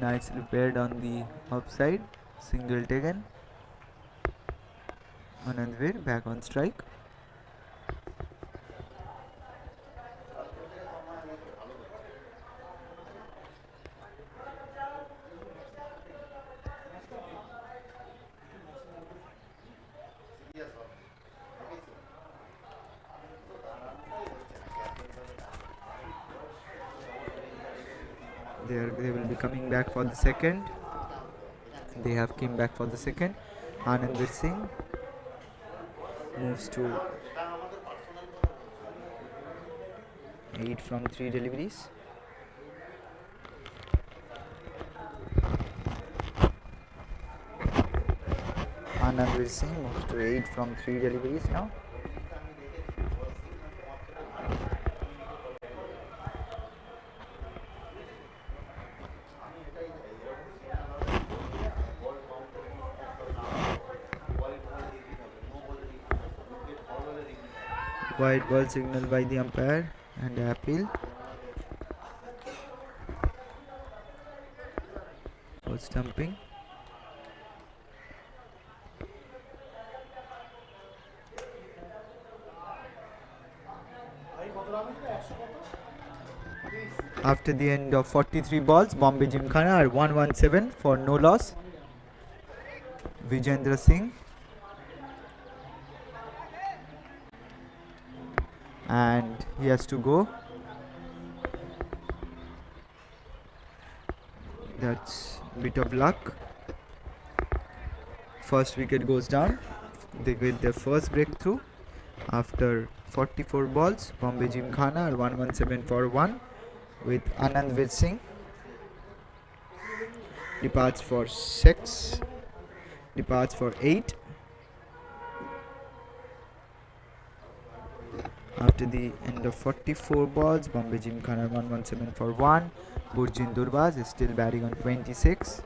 Nicely paired on the offside. Single taken. Anandvir back on strike. They will be coming back for the second. They have came back for the second. Anandvir Singh moves to 8 from 3 deliveries. Anandvir Singh moves to 8 from 3 deliveries now. White ball signal by the umpire and appeal. For stumping. After the end of 43 balls, Bombay Gymkhana are 117 for no loss. Vijendra Singh and he has to go. That's a bit of luck. First wicket goes down. They get their first breakthrough after 44 balls. Bombay Gymkhana are 117 for 1 with Anandvir Singh departs for 6, departs for 8. After the end of 44 balls, Bombay Gymkhana 117 for 1. Burjin Durbaz is still batting on 26.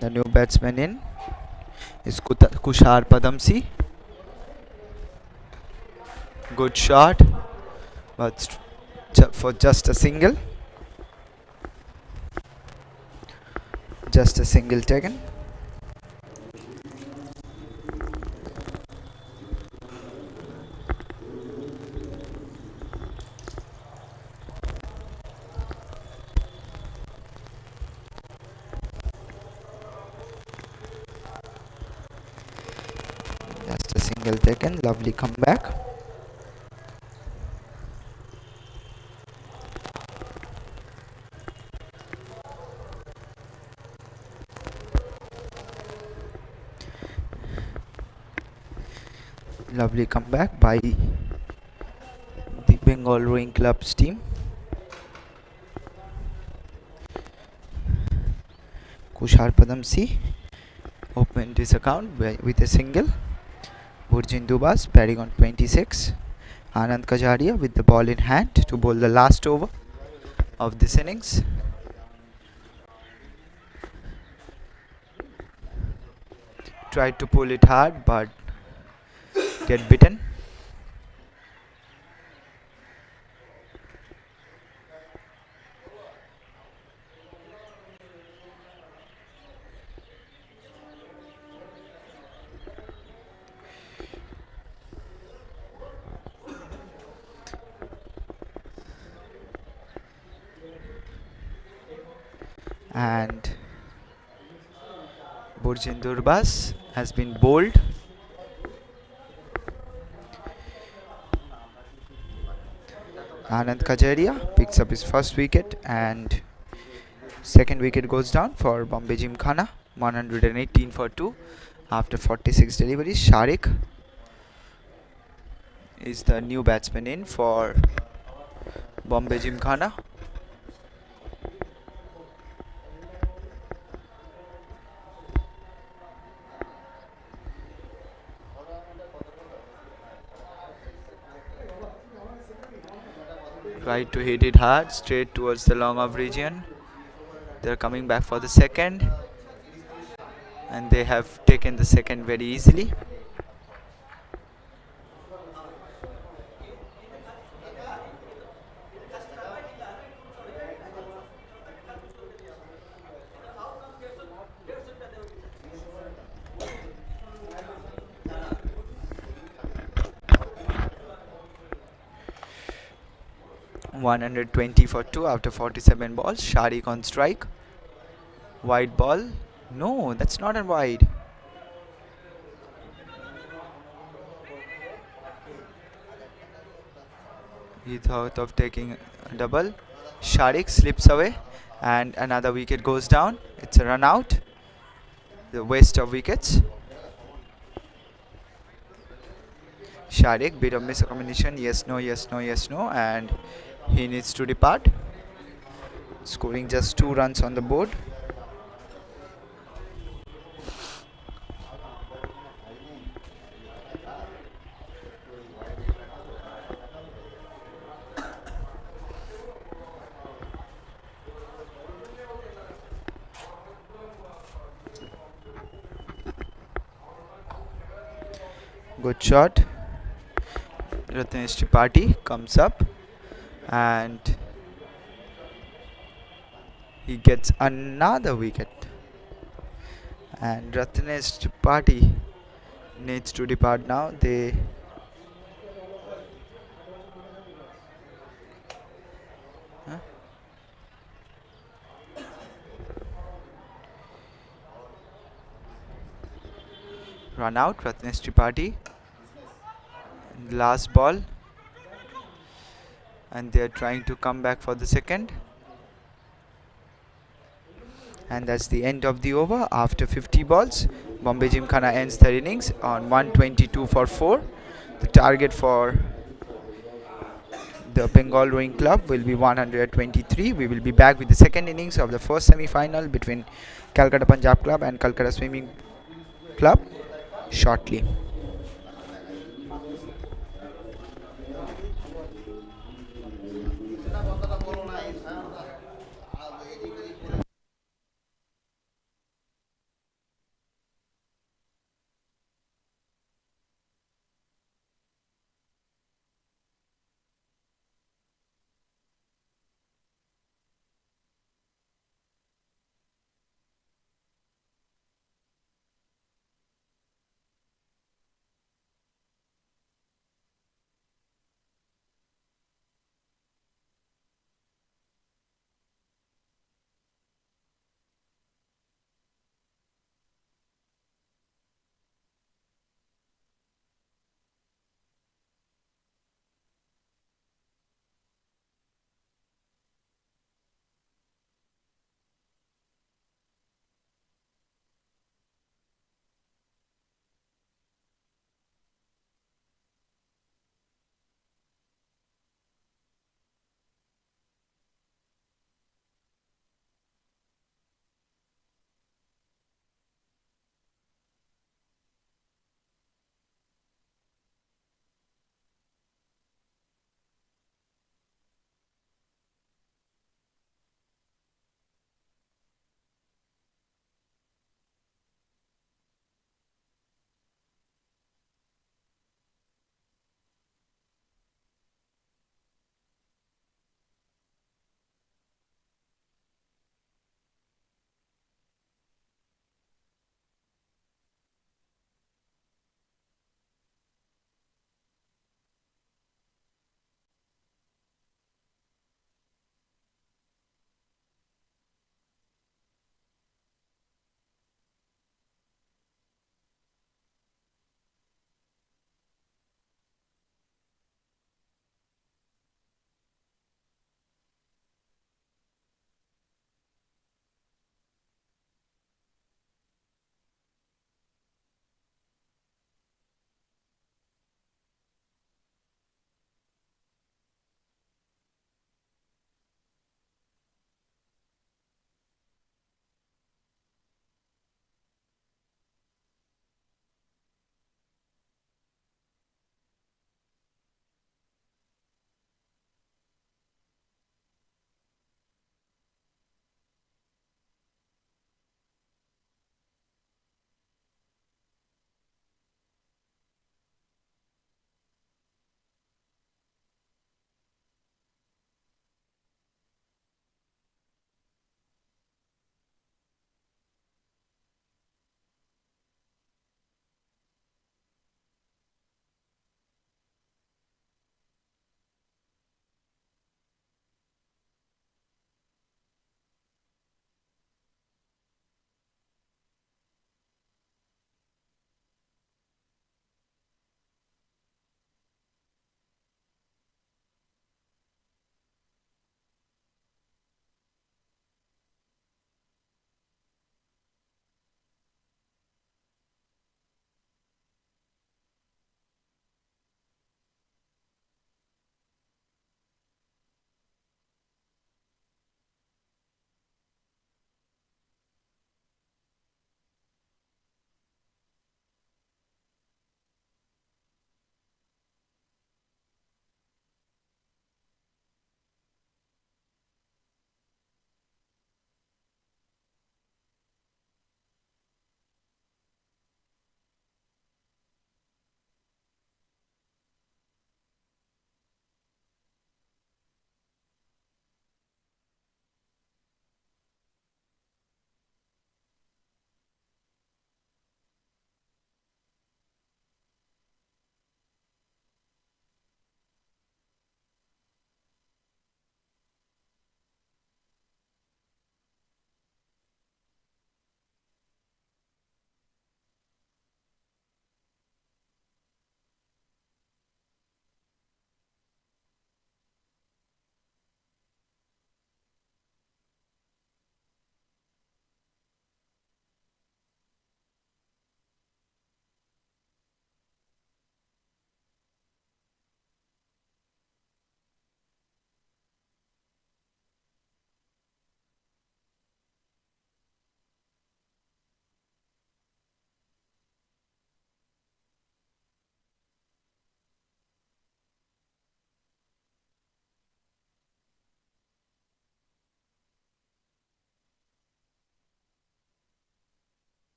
The new batsman in is Kushar Padamsi. Good shot, but for just a single. Just a single taken. Just a single taken. Lovely comeback. Lovely comeback by the Bengal Rowing Club's team. Kushar Padamsi opened his account with a single. Burjin Dubas batting on 26. Anand Kajaria with the ball in hand to bowl the last over of this innings. Tried to pull it hard but get bitten. And Burjin Durbas has been bowled. Anand Kajaria picks up his first wicket and second wicket goes down for Bombay Gymkhana. 118 for 2 after 46 deliveries. Sharik is the new batsman in for Bombay Gymkhana. Tried to hit it hard, straight towards the long off region. They're coming back for the second, and they have taken the second very easily. $120 for 2 after 47 balls. Sharik on strike. Wide ball. No, that's not a wide. He thought of taking a double. Sharik slips away and another wicket goes down. It's a run out. The waste of wickets. Sharik, bit of miscommunication. Yes, no, yes, no, yes, no. And he needs to depart. Scoring just 2 runs on the board. Good shot. Ratnesh Tripathi comes up and he gets another wicket. And Ratnesh Tripathi needs to depart now. They run out. Ratnesh Tripathi. Last ball. And they are trying to come back for the second. And that's the end of the over. After 50 balls, Bombay Gymkhana ends their innings on 122 for 4. The target for the Bengal Rowing Club will be 123. We will be back with the second innings of the first semi-final between Kolkata Punjab Club and Kolkata Swimming Club shortly.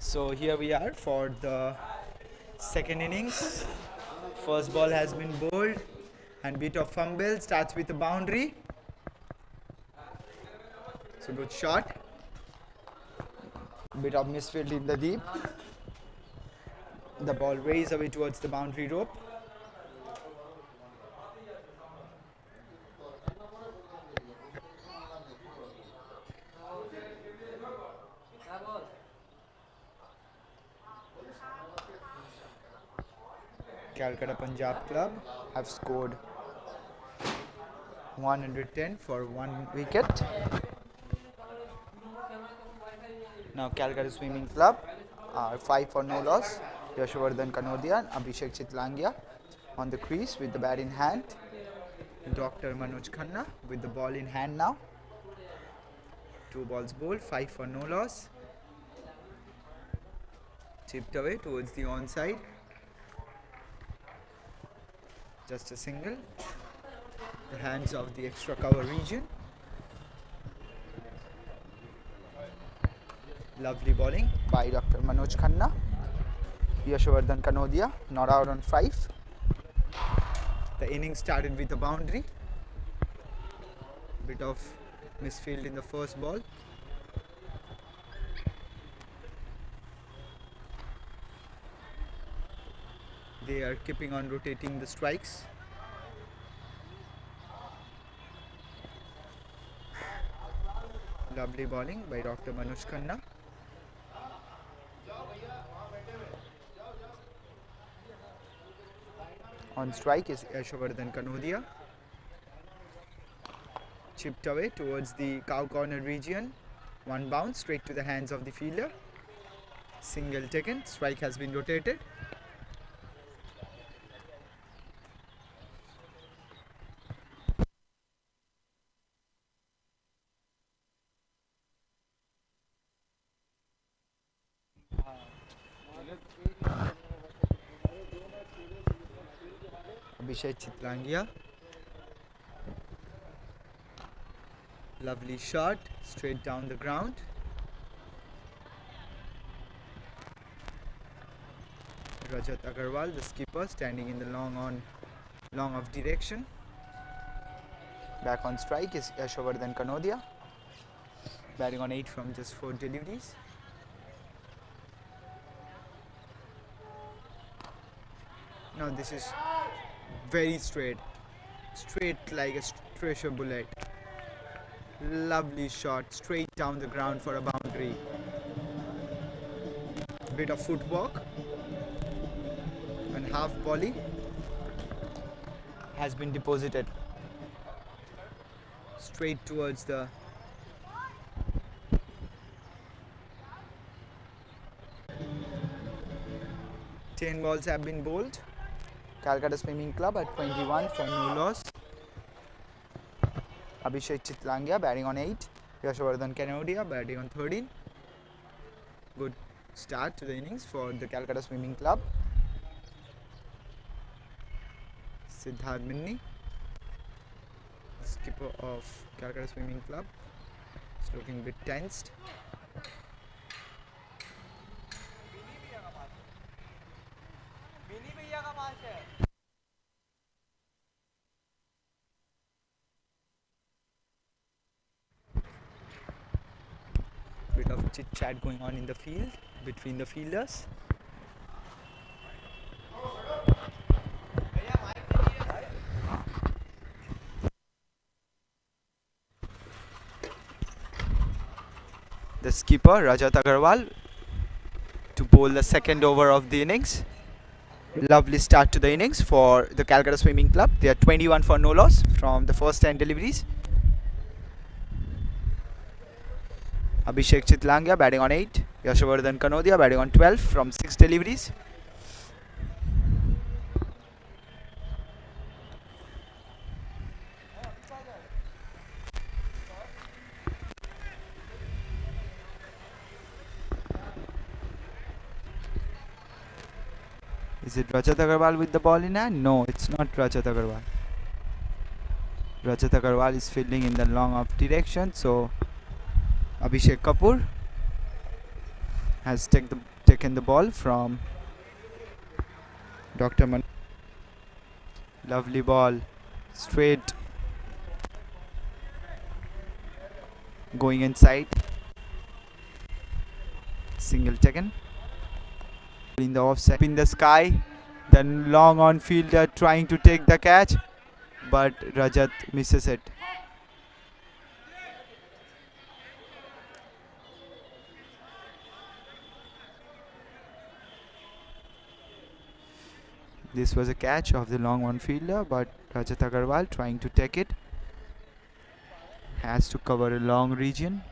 So here we are for the second innings. First ball has been bowled and bit of fumble, starts with a boundary. So good shot. Bit of misfield in the deep. The ball raised away towards the boundary rope. Kolkata Punjab Club have scored 110 for 1 wicket. Now Kolkata Swimming Club are 5 for no loss. Yashovardhan Kanodia and Abhishek Chitlangia on the crease with the bat in hand. Dr. Manoj Khanna with the ball in hand now. 2 balls bowled, 5 for no loss. Chipped away towards the onside. Just a single. The hands of the extra cover region. Lovely bowling by Dr. Manoj Khanna. Yashovardhan Kanodia not out on 5. The innings started with a boundary. Bit of misfield in the first ball. They are keeping on rotating the strikes. Lovely bowling by Dr. Manoj Khanna. On strike is Yashovardhan Kanodia. Chipped away towards the cow corner region. 1 bounce straight to the hands of the fielder. Single taken. Strike has been rotated. Abhishek Chitlangia. Lovely shot straight down the ground. Rajat Agarwal, the skipper, standing in the long off direction. Back on strike is Yashovardhan Kanodia, batting on 8 from just 4 deliveries. Now this is very straight like a treasure bullet. Lovely shot straight down the ground for a boundary. Bit of footwork and half volley has been deposited straight towards the ten balls have been bowled. Kolkata Swimming Club at 21 for no loss. Abhishek Chitlangia batting on 8. Yashovardhan Kanodia batting on 13. Good start to the innings for the Kolkata Swimming Club. Siddharth Minni, skipper of Kolkata Swimming Club, is looking a bit tensed. Bit of chit chat going on in the field between the fielders. The skipper Rajat Agarwal to bowl the second over of the innings. Lovely start to the innings for the Kolkata Swimming Club. They are 21 for no loss from the first 10 deliveries. Abhishek Chitlangia batting on 8. Yashovardhan Kanodia batting on 12 from 6 deliveries. Is it Rajat Agarwal with the ball in hand? No, it's not Rajat Agarwal. Rajat Agarwal is fielding in the long off direction, so Abhishek Kapoor has taken the ball from Dr. Man. Lovely ball, straight, going inside, single taken. In the offside, in the sky, then long on fielder trying to take the catch, but Rajat misses it. This was a catch of the long on fielder, but Rajat Agarwal trying to take it. Has to cover a long region.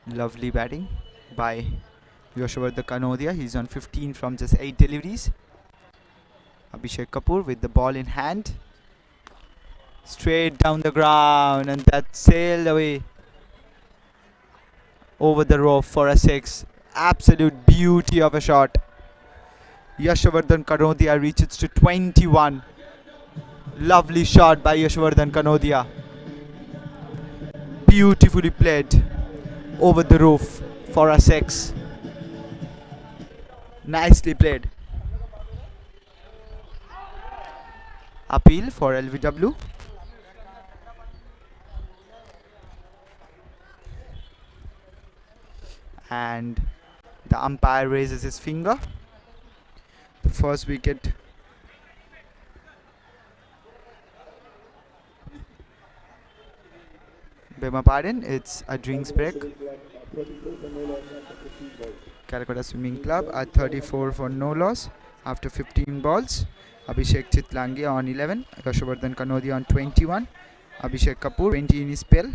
Lovely batting by Yashwardhan Kanodia. He's on 15 from just 8 deliveries. Abhishek Kapoor with the ball in hand. Straight down the ground, and that sailed away over the rope for a 6. Absolute beauty of a shot. Yashwardhan Kanodia reaches to 21. Lovely shot by Yashwardhan Kanodia. Beautifully played over the roof for a 6. Nicely played. Appeal for LBW. And the umpire raises his finger. The first wicket beg my pardon, it's a drinks break. Kolkata Swimming Club at 34 for no loss after 15 balls. Abhishek Chitlangia on 11, Yashwardhan Kanodia on 21, Abhishek Kapoor 20 in his spell.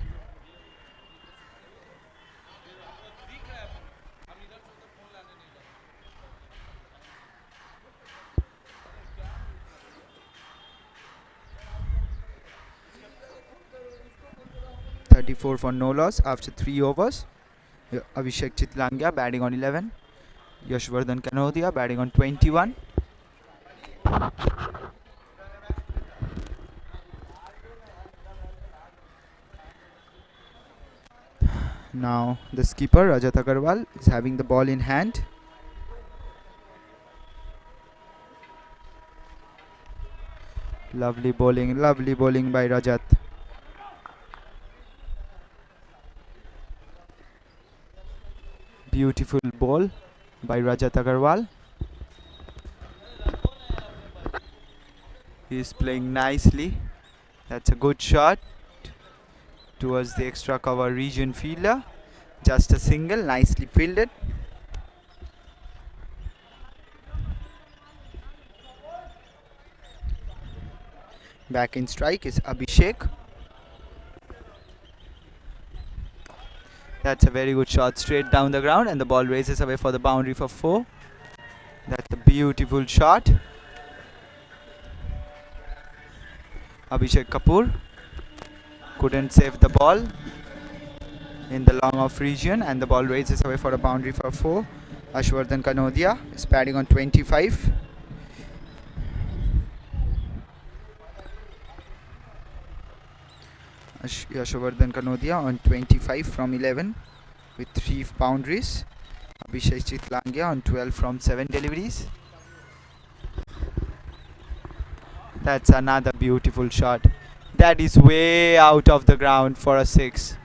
For no loss after 3 overs. Abhishek Chitlangia batting on 11, Yashwardhan Kanodia batting on 21. Now the skipper Rajat Agarwal is having the ball in hand. Lovely bowling by Rajat. Beautiful ball by Rajat Agarwal. He is playing nicely. That's a good shot towards the extra cover region fielder. Just a single, nicely fielded. Back in strike is Abhishek. That's a very good shot, straight down the ground, and the ball races away for the boundary for 4. That's a beautiful shot. Abhishek Kapoor couldn't save the ball in the long off region, and the ball races away for a boundary for 4. Yashwardhan Kanodia is batting on 25. Yashwardhan Kanodia on 25 from 11 with 3 boundaries. Abhishek Chitlangia on 12 from 7 deliveries. That's another beautiful shot. That is way out of the ground for a 6.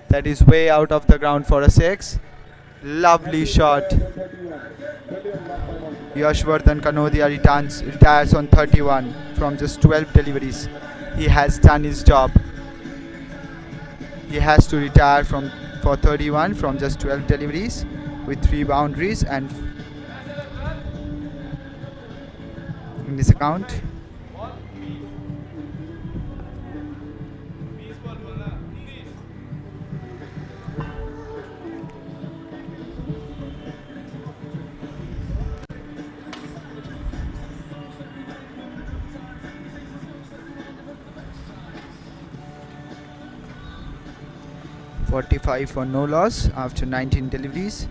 That is way out of the ground for a 6. Lovely shot. Yashwardhan Kanodia retires on 31 from just 12 deliveries. He has done his job. He has to retire for 31 from just 12 deliveries with 3 boundaries, and in this account, .45 for no loss after 19 deliveries.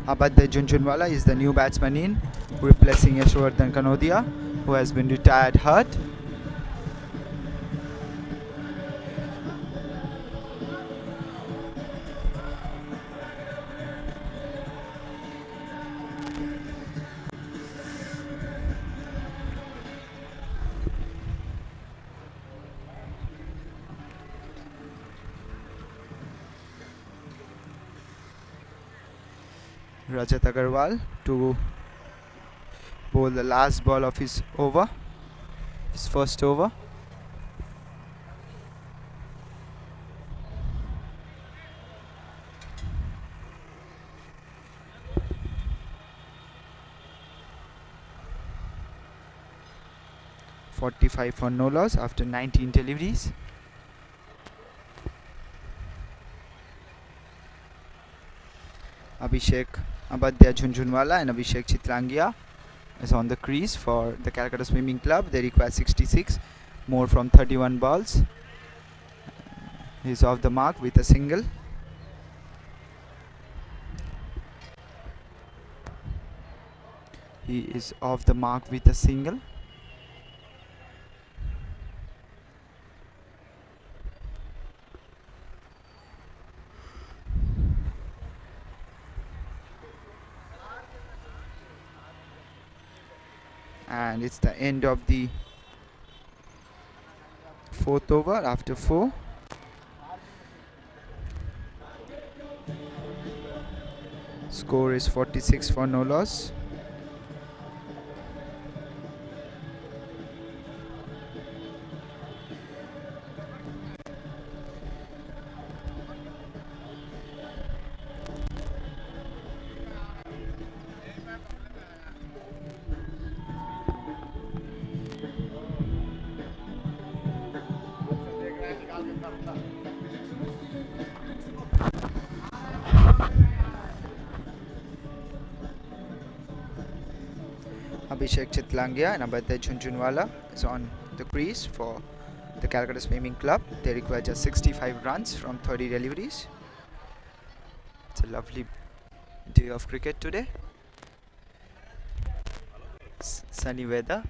Abadde Junjunwala is the new batsman in, replacing Yashwardhan Kanodia, who has been retired hurt. Rajat Agarwal to bowl the last ball of his over, his first over. .45 for no loss after 19 deliveries. Abhishek Abadya Jhunjhunwala and Abhishek Chitrangia is on the crease for the Calcutta Swimming Club. They require 66 more from 31 balls. He's off the mark with a single. He is off the mark with a single. And it's the end of the fourth over after 4. Score is 46 for no loss. Abhishek Chitlangia and Abadya Jhunjhunwala is on the crease for the Calcutta Swimming Club. They require just 65 runs from 30 deliveries. It's a lovely day of cricket today. Sunny weather.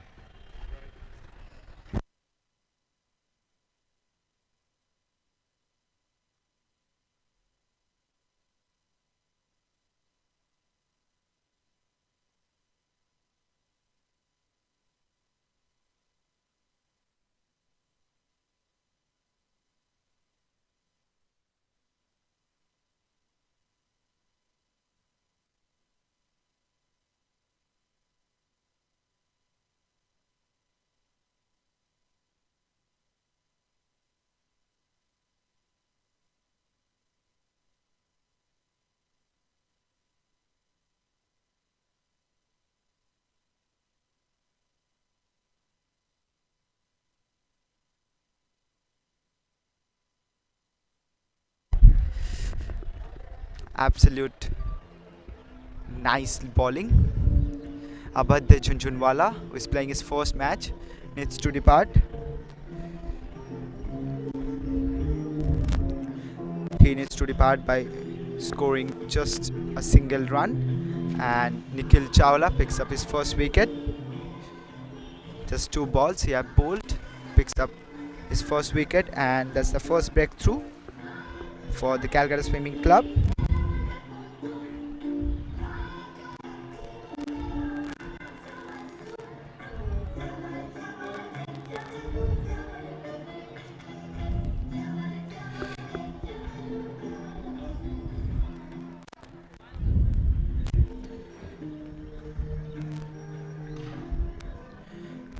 Absolute nice bowling. Abadya Jhunjhunwala, who is playing his first match, needs to depart. He needs to depart by scoring just a single run, and Nikhil Chawla picks up his first wicket. Just 2 balls he had bowled, picks up his first wicket, and that's the first breakthrough for the Calcutta Swimming Club.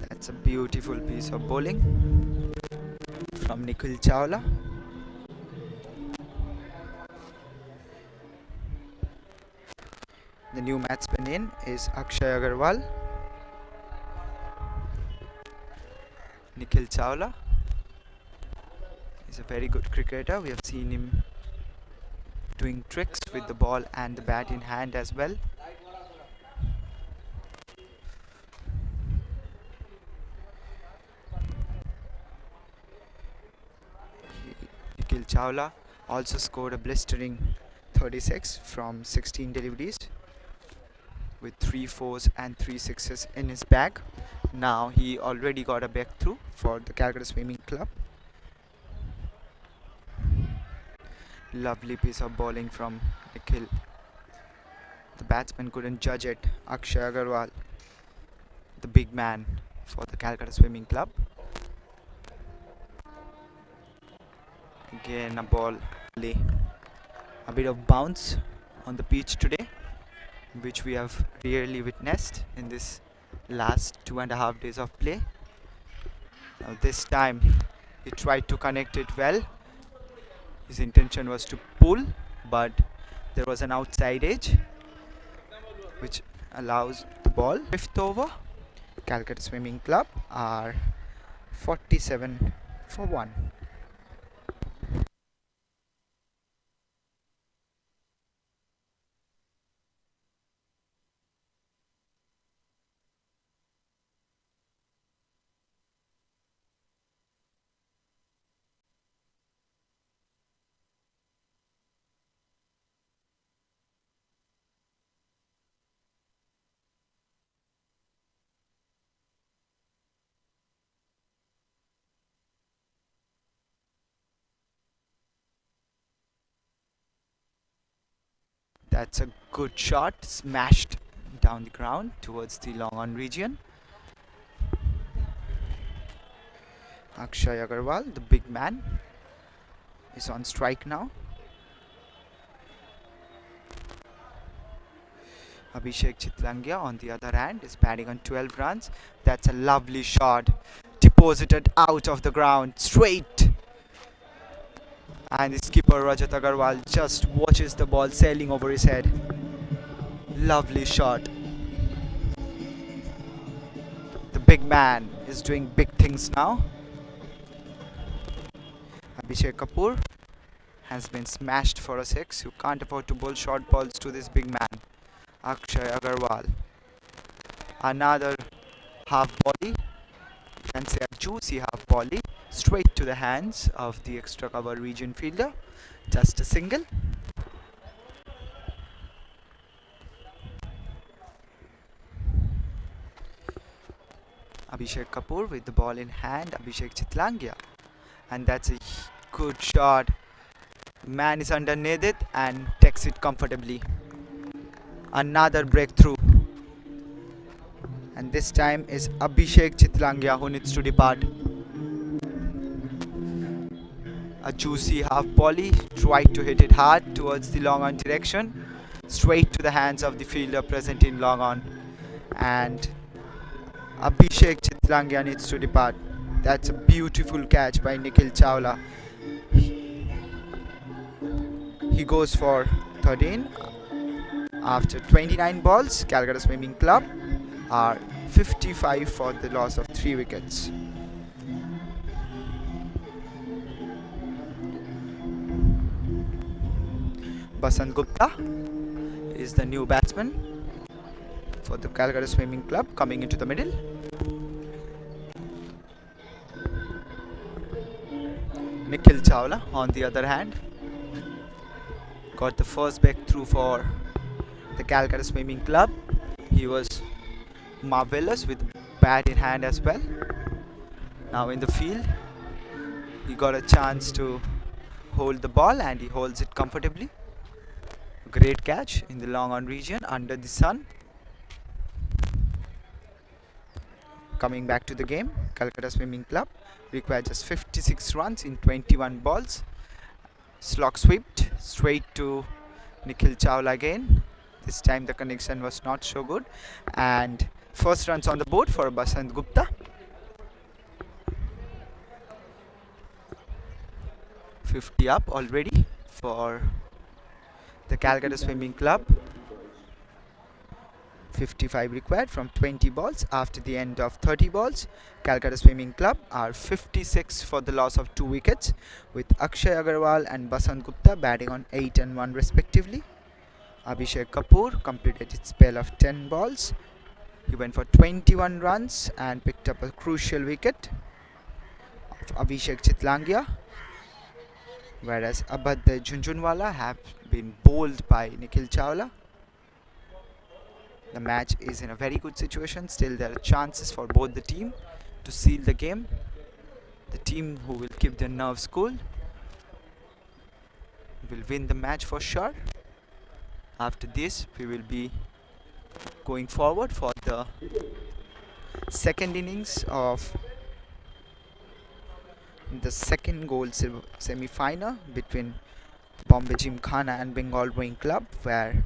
That's a beautiful piece of bowling from Nikhil Chawla. The new batsman in is Akshay Agarwal. Nikhil Chawla is a very good cricketer. We have seen him doing tricks with the ball and the bat in hand as well. Nikhil Chawla also scored a blistering 36 from 16 deliveries with 3 fours and 3 sixes in his bag. Now he already got a breakthrough for the Calcutta Swimming Club. Lovely piece of bowling from Nikhil. The batsman couldn't judge it. Akshay Agarwal, the big man for the Calcutta Swimming Club. Again a ball, a bit of bounce on the pitch today. which we have rarely witnessed in this last 2.5 days of play. Now this time he tried to connect it well. His intention was to pull, but there was an outside edge which allows the ball. Fifth over, Calcutta Swimming Club are 47 for 1. That's a good shot, smashed down the ground towards the long on region. Akshay Agarwal, the big man, is on strike now. Abhishek Chitlangia, on the other hand, is batting on 12 runs. That's a lovely shot, deposited out of the ground, straight. And the skipper Rajat Agarwal just watches the ball sailing over his head. Lovely shot. The big man is doing big things now. Abhishek Kapoor has been smashed for a 6. You can't afford to bowl short balls to this big man. Akshay Agarwal. Another half volley. You can say a juicy half volley. Straight to the hands of the extra cover region fielder. Just a single. Abhishek Kapoor with the ball in hand. Abhishek Chitlangia. And that's a good shot. Man is underneath it and takes it comfortably. Another breakthrough. And this time is Abhishek Chitlangia who needs to depart. A juicy half volley, tried to hit it hard towards the long on direction, straight to the hands of the fielder present in long on. And Abhishek Chitlangia needs to depart. That's a beautiful catch by Nikhil Chawla. He goes for 13. After 29 balls, Calcutta Swimming Club are 55 for the loss of 3 wickets. Basant Gupta is the new batsman for the Calcutta Swimming Club, coming into the middle. Nikhil Chawla, on the other hand, got the first breakthrough for the Calcutta Swimming Club. He was marvelous with bat in hand as well. Now in the field, he got a chance to hold the ball and he holds it comfortably. Great catch in the long on region under the sun. Coming back to the game, Calcutta Swimming Club required just 56 runs in 21 balls. Slog swept straight to Nikhil Chawla again. This time the connection was not so good. And first runs on the board for Basant Gupta. 50 up already for the Calcutta Swimming Club. 55 required from 20 balls. After the end of 30 balls, Calcutta Swimming Club are 56 for the loss of 2 wickets, with Akshay Agarwal and Basant Gupta batting on 8 and 1 respectively. Abhishek Kapoor completed his spell of 10 balls. He went for 21 runs and picked up a crucial wicket of Abhishek Chitlangia, whereas Abhadya Jhunjhunwala have been bowled by Nikhil Chawla. The match is in a very good situation. Still there are chances for both the team to seal the game. The team who will keep their nerves cool will win the match for sure. After this, we will be going forward for the second innings of the second goal semi-final between Bombay Gymkhana and Bengal Rowing Club, where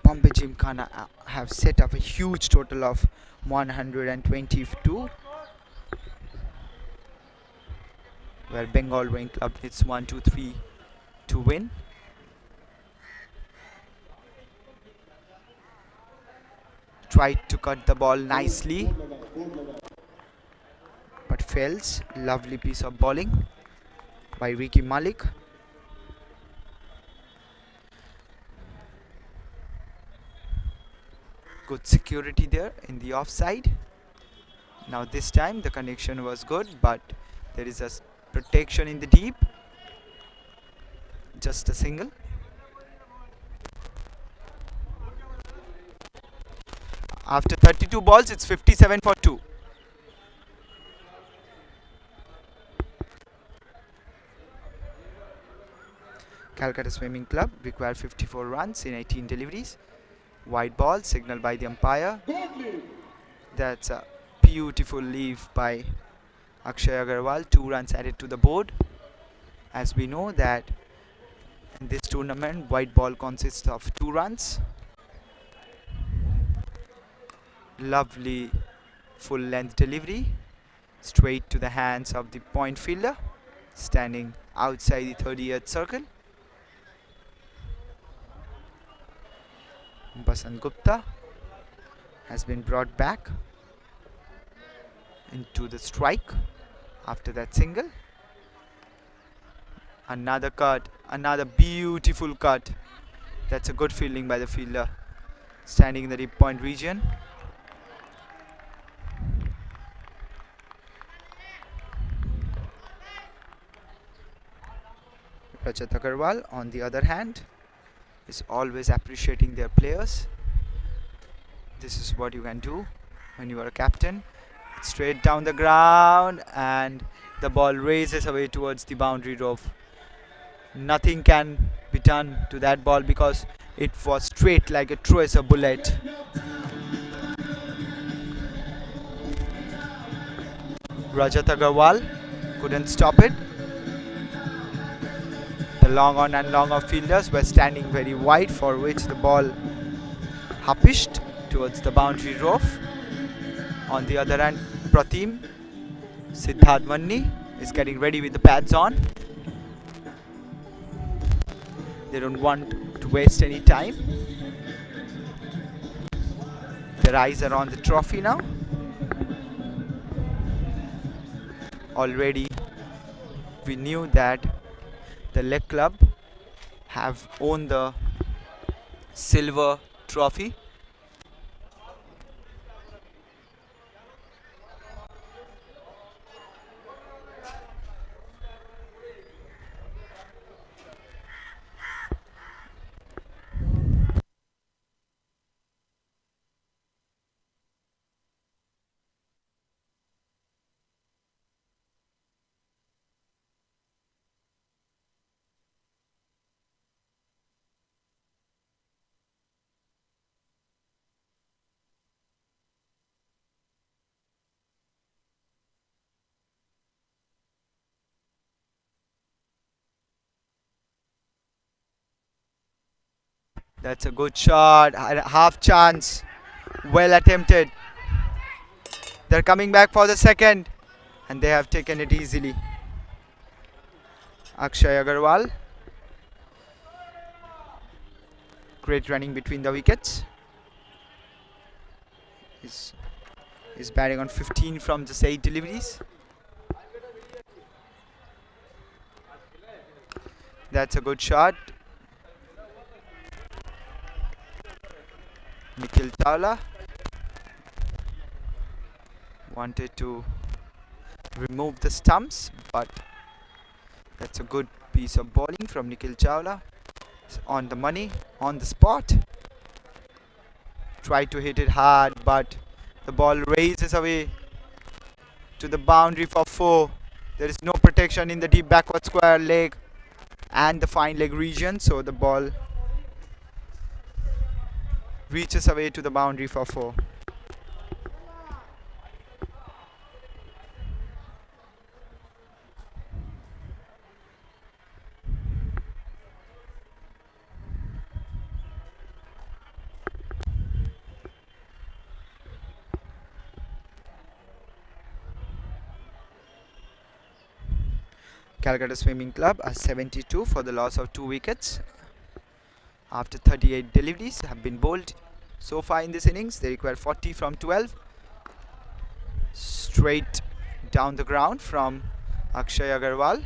Bombay Gymkhana have set up a huge total of 122, where Bengal Rowing Club needs 1, 2, 3 to win. Tried to cut the ball nicely, but fails. Lovely piece of bowling by Ricky Malik. Good security there in the offside. Now this time the connection was good, but there is a protection in the deep. Just a single. After 32 balls, it's 57 for 2. Kolkata Swimming Club require 54 runs in 18 deliveries. White ball signaled by the umpire. That's a beautiful leave by Akshay Agarwal. 2 runs added to the board. As we know that in this tournament, white ball consists of 2 runs. Lovely full length delivery straight to the hands of the point fielder standing outside the 30th circle. Basant Gupta has been brought back into the strike after that single. Another cut, another beautiful cut. That's a good fielding by the fielder standing in the deep point region. Rajat Agarwal, on the other hand, is always appreciating their players. This is what you can do when you are a captain. Straight down the ground, and the ball races away towards the boundary rope. Nothing can be done to that ball because it was straight like a tracer bullet. Rajat Agarwal couldn't stop it. The long on and long off fielders were standing very wide, for which the ball huppished towards the boundary rope. On the other hand, Pratim Siddharth Manni is getting ready with the pads on. They don't want to waste any time. Their eyes are on the trophy now. Already we knew that the leg club have owned the silver trophy. That's a good shot, half chance, well attempted. They're coming back for the second, and they have taken it easily. Akshay Agarwal, great running between the wickets. He's batting on 15 from just 8 deliveries. That's a good shot. Nikhil Chawla wanted to remove the stumps, but that's a good piece of bowling from Nikhil Chawla. It's on the money, on the spot. Tried to hit it hard, but the ball races away to the boundary for 4. There is no protection in the deep backward square leg and the fine leg region, so the ball reaches away to the boundary for 4. Kolkata Swimming Club are 72 for the loss of 2 wickets. After 38 deliveries have been bowled so far in this innings, they require 40 from 12. Straight down the ground from Akshay Agarwal,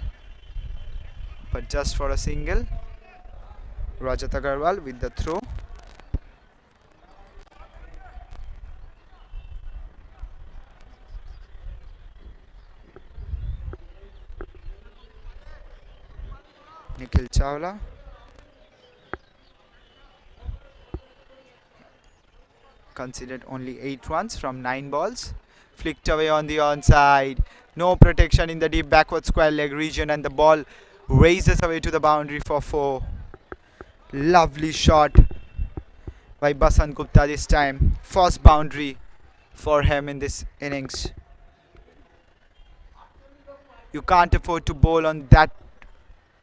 but just for a single. Rajat Agarwal with the throw. Nikhil Chawla. Considered only 8 runs from 9 balls. Flicked away on the onside. No protection in the deep backward square leg region, and the ball raises away to the boundary for 4. Lovely shot by Basant Gupta this time. First boundary for him in this innings. You can't afford to bowl on that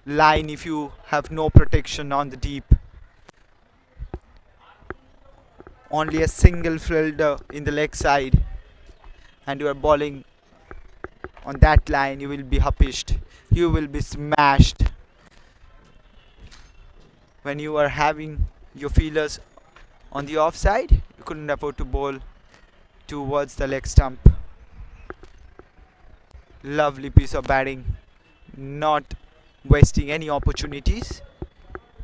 line if you have no protection on the deep. Only a single fielder in the leg side, and you are bowling on that line, you will be huppished, you will be smashed. When you are having your fielders on the offside, you couldn't afford to bowl towards the leg stump. Lovely piece of batting, not wasting any opportunities.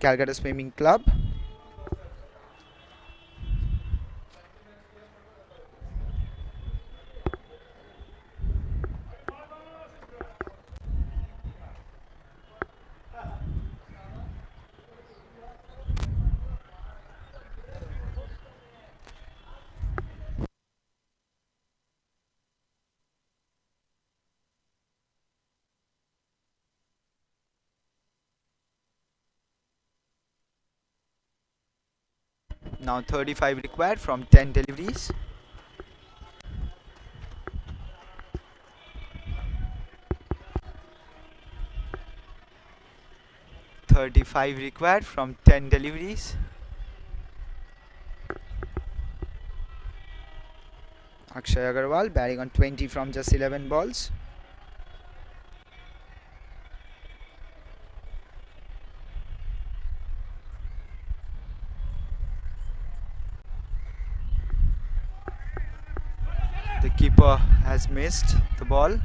Kolkata Swimming Club. Now 35 required from 10 deliveries. .35 required from 10 deliveries. Akshay Agarwal batting on 20 from just 11 balls. The keeper has missed the ball.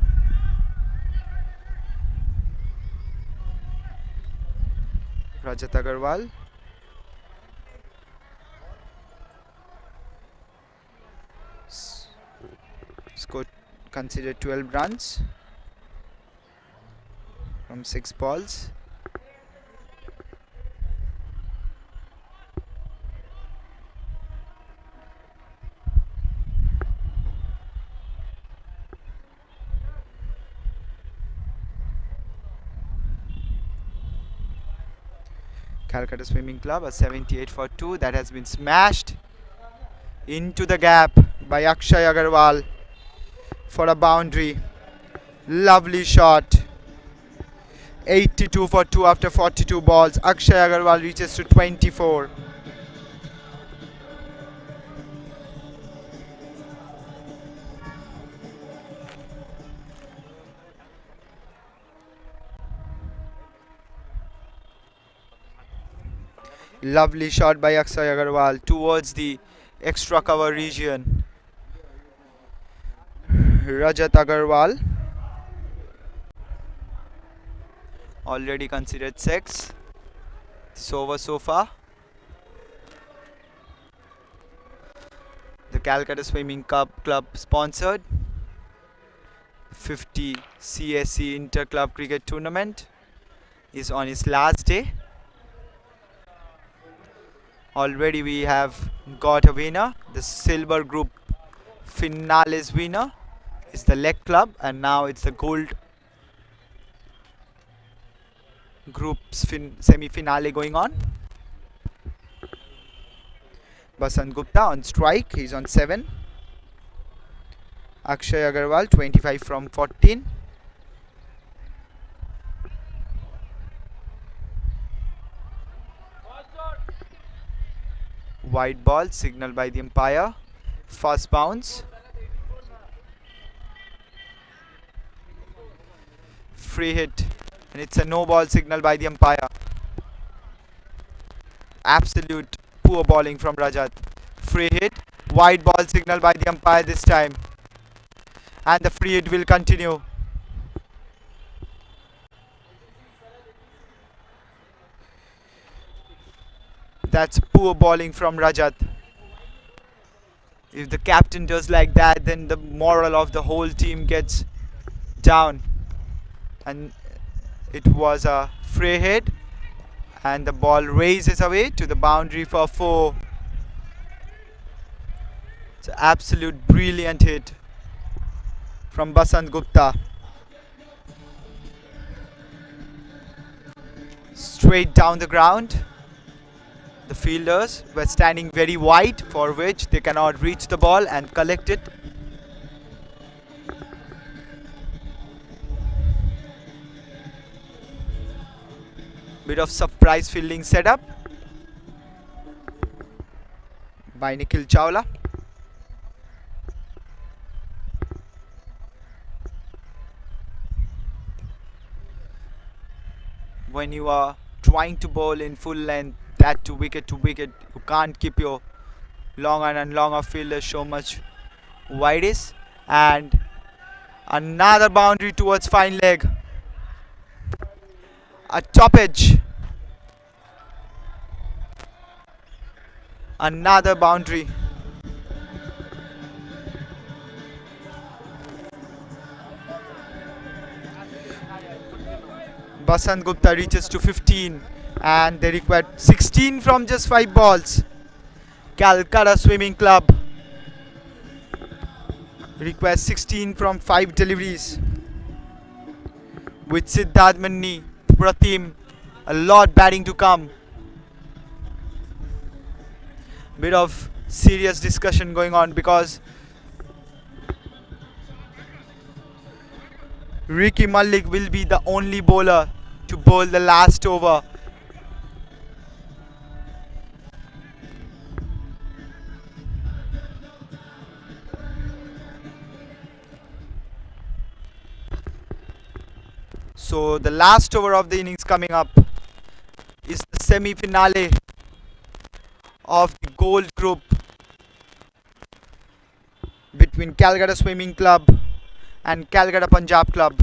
Rajat Agarwal. Scored considered 12 runs from 6 balls. Kolkata Swimming Club a 78 for 2 that has been smashed into the gap by Akshay Agarwal for a boundary. Lovely shot. 82 for 2 after 42 balls. Akshay Agarwal reaches to 24. Lovely shot by Akshay Agarwal towards the extra cover region. Rajat Agarwal already considered 6. This over so far. The Kolkata Swimming Club sponsored 50 CSC Inter Club Cricket Tournament is on its last day. Already we have got a winner. The silver group finales winner is the leg club, and now it's the gold group's semi-finale going on. Basant Gupta on strike, he's on 7. Akshay Agarwal 25 from 14. Wide ball signaled by the umpire. Fast bounce. Free hit And it's a no ball signal by the umpire. Absolute poor bowling from Rajat. Free hit. Wide ball signal by the umpire this time. And the free hit will continue. That's poor bowling from Rajat. If the captain does like that, then the morale of the whole team gets down. And it was a free hit. And the ball raises away to the boundary for 4. It's an absolute brilliant hit from Basant Gupta. Straight down the ground. The fielders were standing very wide, for which they cannot reach the ball and collect it. Bit of surprise fielding setup by Nikhil Chawla. When you are trying to bowl in full length, that to wicket, you can't keep your longer and longer fielders so much wides. And another boundary towards fine leg. A top edge. Another boundary. Basant Gupta reaches to 15 and they require 16 from just 5 balls. Kolkata Swimming Club requires 16 from 5 deliveries. With Siddharth Manni, Pratim, a lot batting to come. Bit of serious discussion going on because Ricky Malik will be the only bowler to bowl the last over. So the last over of the innings coming up is the semi-finale of the Gold Group between Kolkata Swimming Club and Kolkata Punjab Club.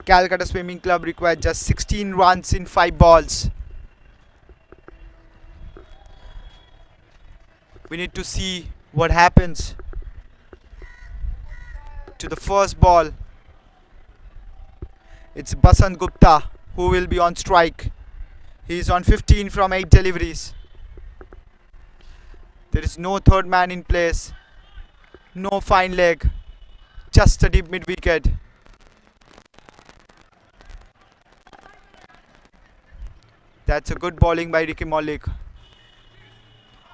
Kolkata Swimming Club required just 16 runs in 5 balls. We need to see what happens to the first ball. It's Basant Gupta who will be on strike. He is on 15 from 8 deliveries. There is no third man in place. No fine leg. Just a deep mid wicket. That's a good bowling by Ricky Malik.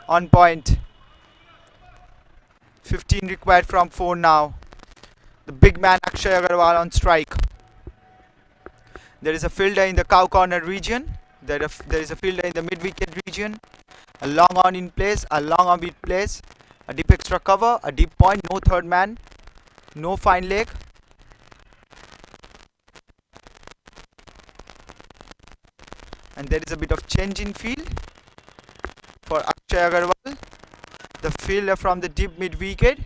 On point. 15 required from 4 now. The big man Akshay Agarwal on strike. There is a fielder in the cow corner region. There is a fielder in the mid wicket region. A long on in place, a long on in place. A deep extra cover, a deep point, no third man. No fine leg. And there is a bit of change in field for Akshay Agarwal. The fielder from the deep mid wicket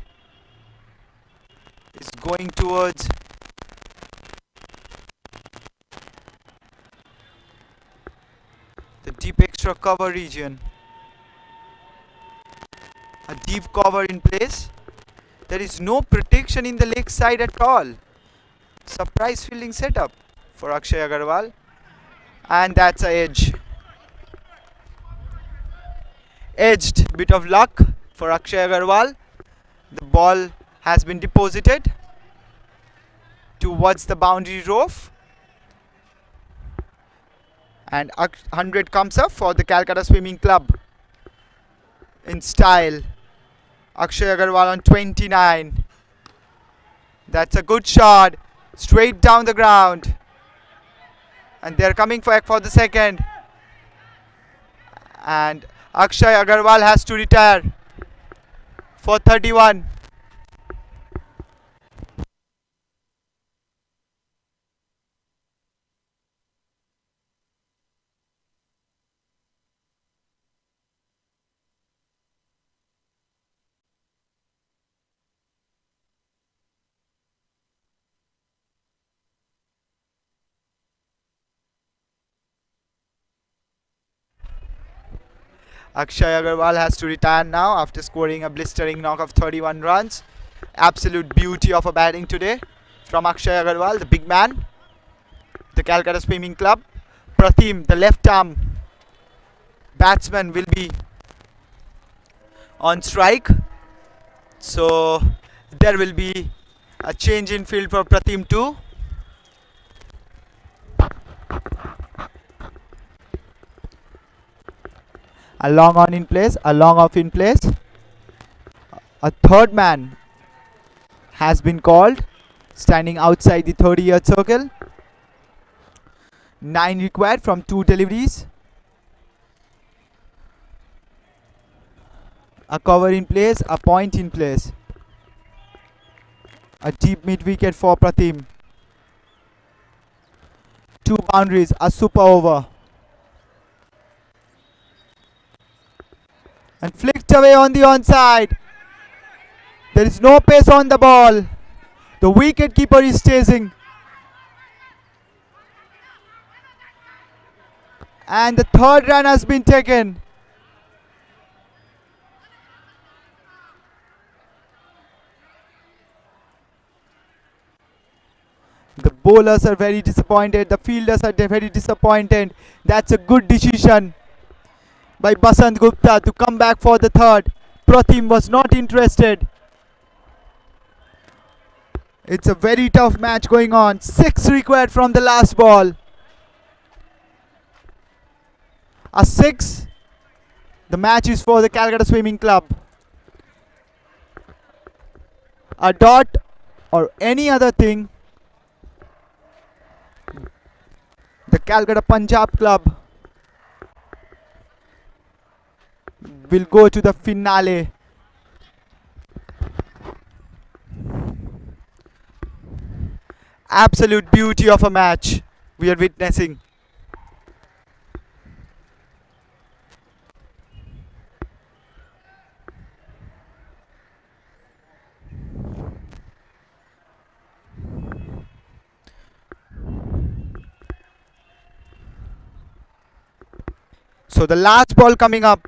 is going towards the deep extra cover region. A deep cover in place. There is no protection in the leg side at all. Surprise fielding setup for Akshay Agarwal. And that's a edge. Edged, bit of luck for Akshay Agarwal. The ball has been deposited towards the boundary roof. And 100 comes up for the Kolkata Swimming Club. In style. Akshay Agarwal on 29. That's a good shot. Straight down the ground. And they're coming back for the second. And Akshay Agarwal has to retire for 31. Akshay Agarwal has to retire now after scoring a blistering knock of 31 runs. Absolute beauty of a batting today from Akshay Agarwal, the big man, the Kolkata Swimming Club. Pratim, the left arm batsman, will be on strike. So there will be a change in field for Pratim too. A long on in place, a long off in place. A third man has been called, standing outside the 30-yard circle. 9 required from 2 deliveries. A cover in place, a point in place. A deep mid wicket for Pratim. 2 boundaries, a super over. And flicked away on the onside. There is no pace on the ball. The wicket keeper is chasing. And the third run has been taken. The bowlers are very disappointed. The fielders are very disappointed. That's a good decision by Basant Gupta to come back for the third. Pratim was not interested. It's a very tough match going on. 6 required from the last ball. A 6. The match is for the Kolkata Swimming Club. A dot or any other thing, the Kolkata Punjab Club will go to the finale. Absolute beauty of a match we are witnessing. So the last ball coming up.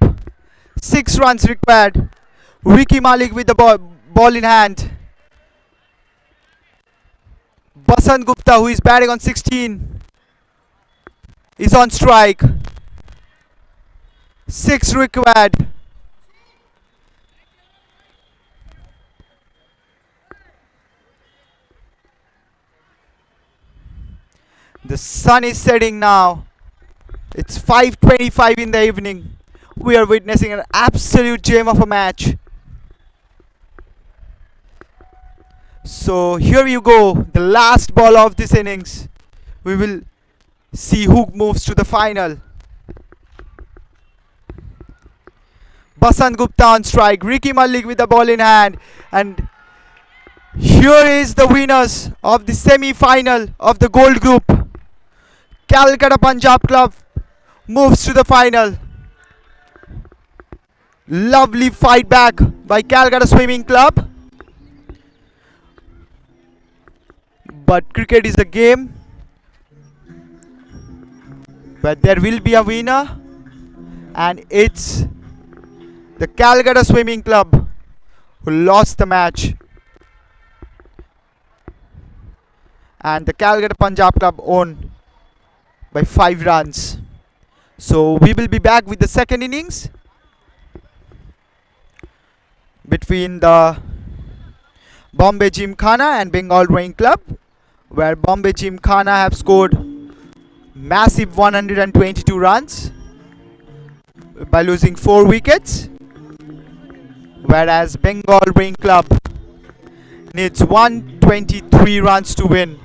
6 runs required. Ricky Malik with the ball in hand. Basant Gupta, who is batting on 16, is on strike. 6 required. The sun is setting now. It's 5:25 in the evening. We are witnessing an absolute gem of a match. So here you go, the last ball of this innings. We will see who moves to the final. Basant Gupta on strike, Ricky Malik with the ball in hand, and here is the winners of the semi-final of the Gold Group. Kolkata Punjab Club moves to the final. Lovely fight back by Kolkata Swimming Club. But cricket is a game where there will be a winner, and it's the Kolkata Swimming Club who lost the match, and the Kolkata Punjab Club won by 5 runs. So we will be back with the second innings between the Bombay Gymkhana and Bengal Rowing Club, where Bombay Gymkhana have scored massive 122 runs by losing 4 wickets, whereas Bengal Rowing Club needs 123 runs to win.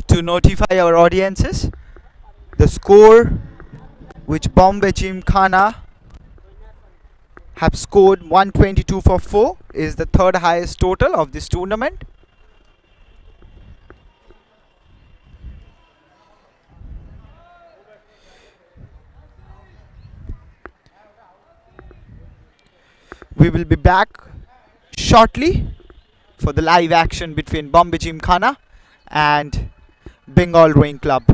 To notify our audiences, the score which Bombay Gymkhana have scored 122 for 4 is the third highest total of this tournament. We will be back shortly for the live action between Bombay Gymkhana and Bengal Rowing Club.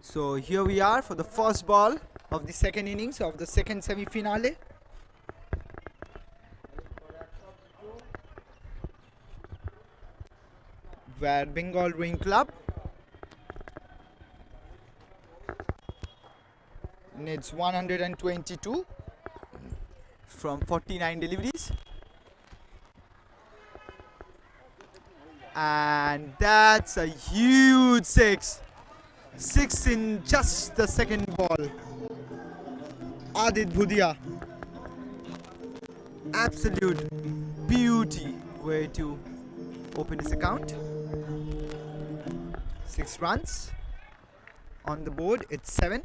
So here we are for the first ball of the second innings of the second semi-finale. Where Bengal Rowing Club needs 122 from 49 deliveries. And that's a huge six. Six in just the second ball. Adit Bhudia. Absolute beauty way to open his account. 6 runs. On the board, it's 7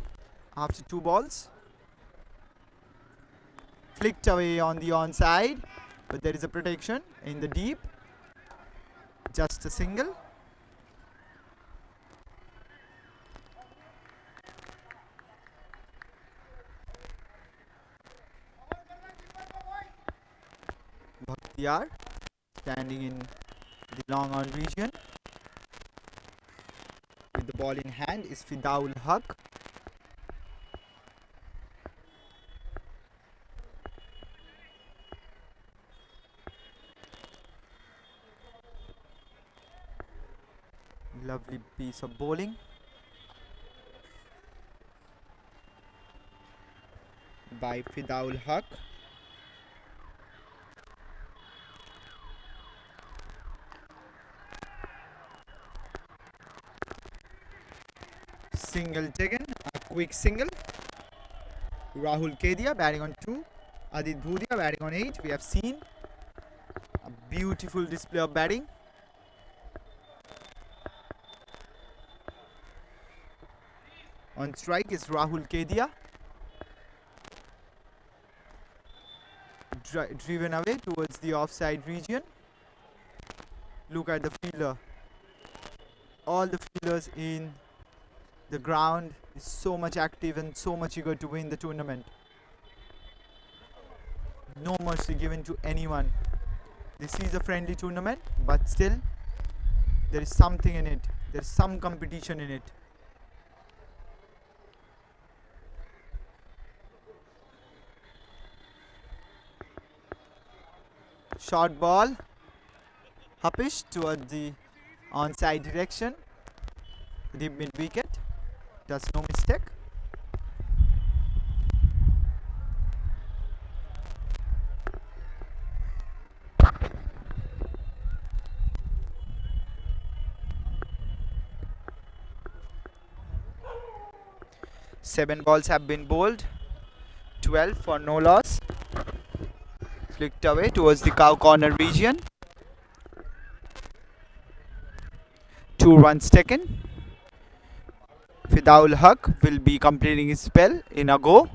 after 2 balls. Flicked away on the onside, but there is a protection in the deep. Just a single. Bhaktiar standing in the long on region with the ball in hand is Fidaul Haq. Lovely piece of bowling by Fidaul Haq. Single taken, a quick single. Rahul Kedia batting on 2. Adit Bhudia batting on 8. We have seen a beautiful display of batting. On strike is Rahul Kedia. Driven away towards the offside region. Look at the fielder. All the fielders in the ground is so much active and so much eager to win the tournament. No mercy given to anyone. This is a friendly tournament, but still there is something in it. There is some competition in it. Short ball, Hapish towards the onside direction, deep mid wicket, does no mistake. Seven balls have been bowled, 12 for no loss. Flicked away towards the cow corner region. 2 runs taken. Fidaul Haq will be completing his spell in a go.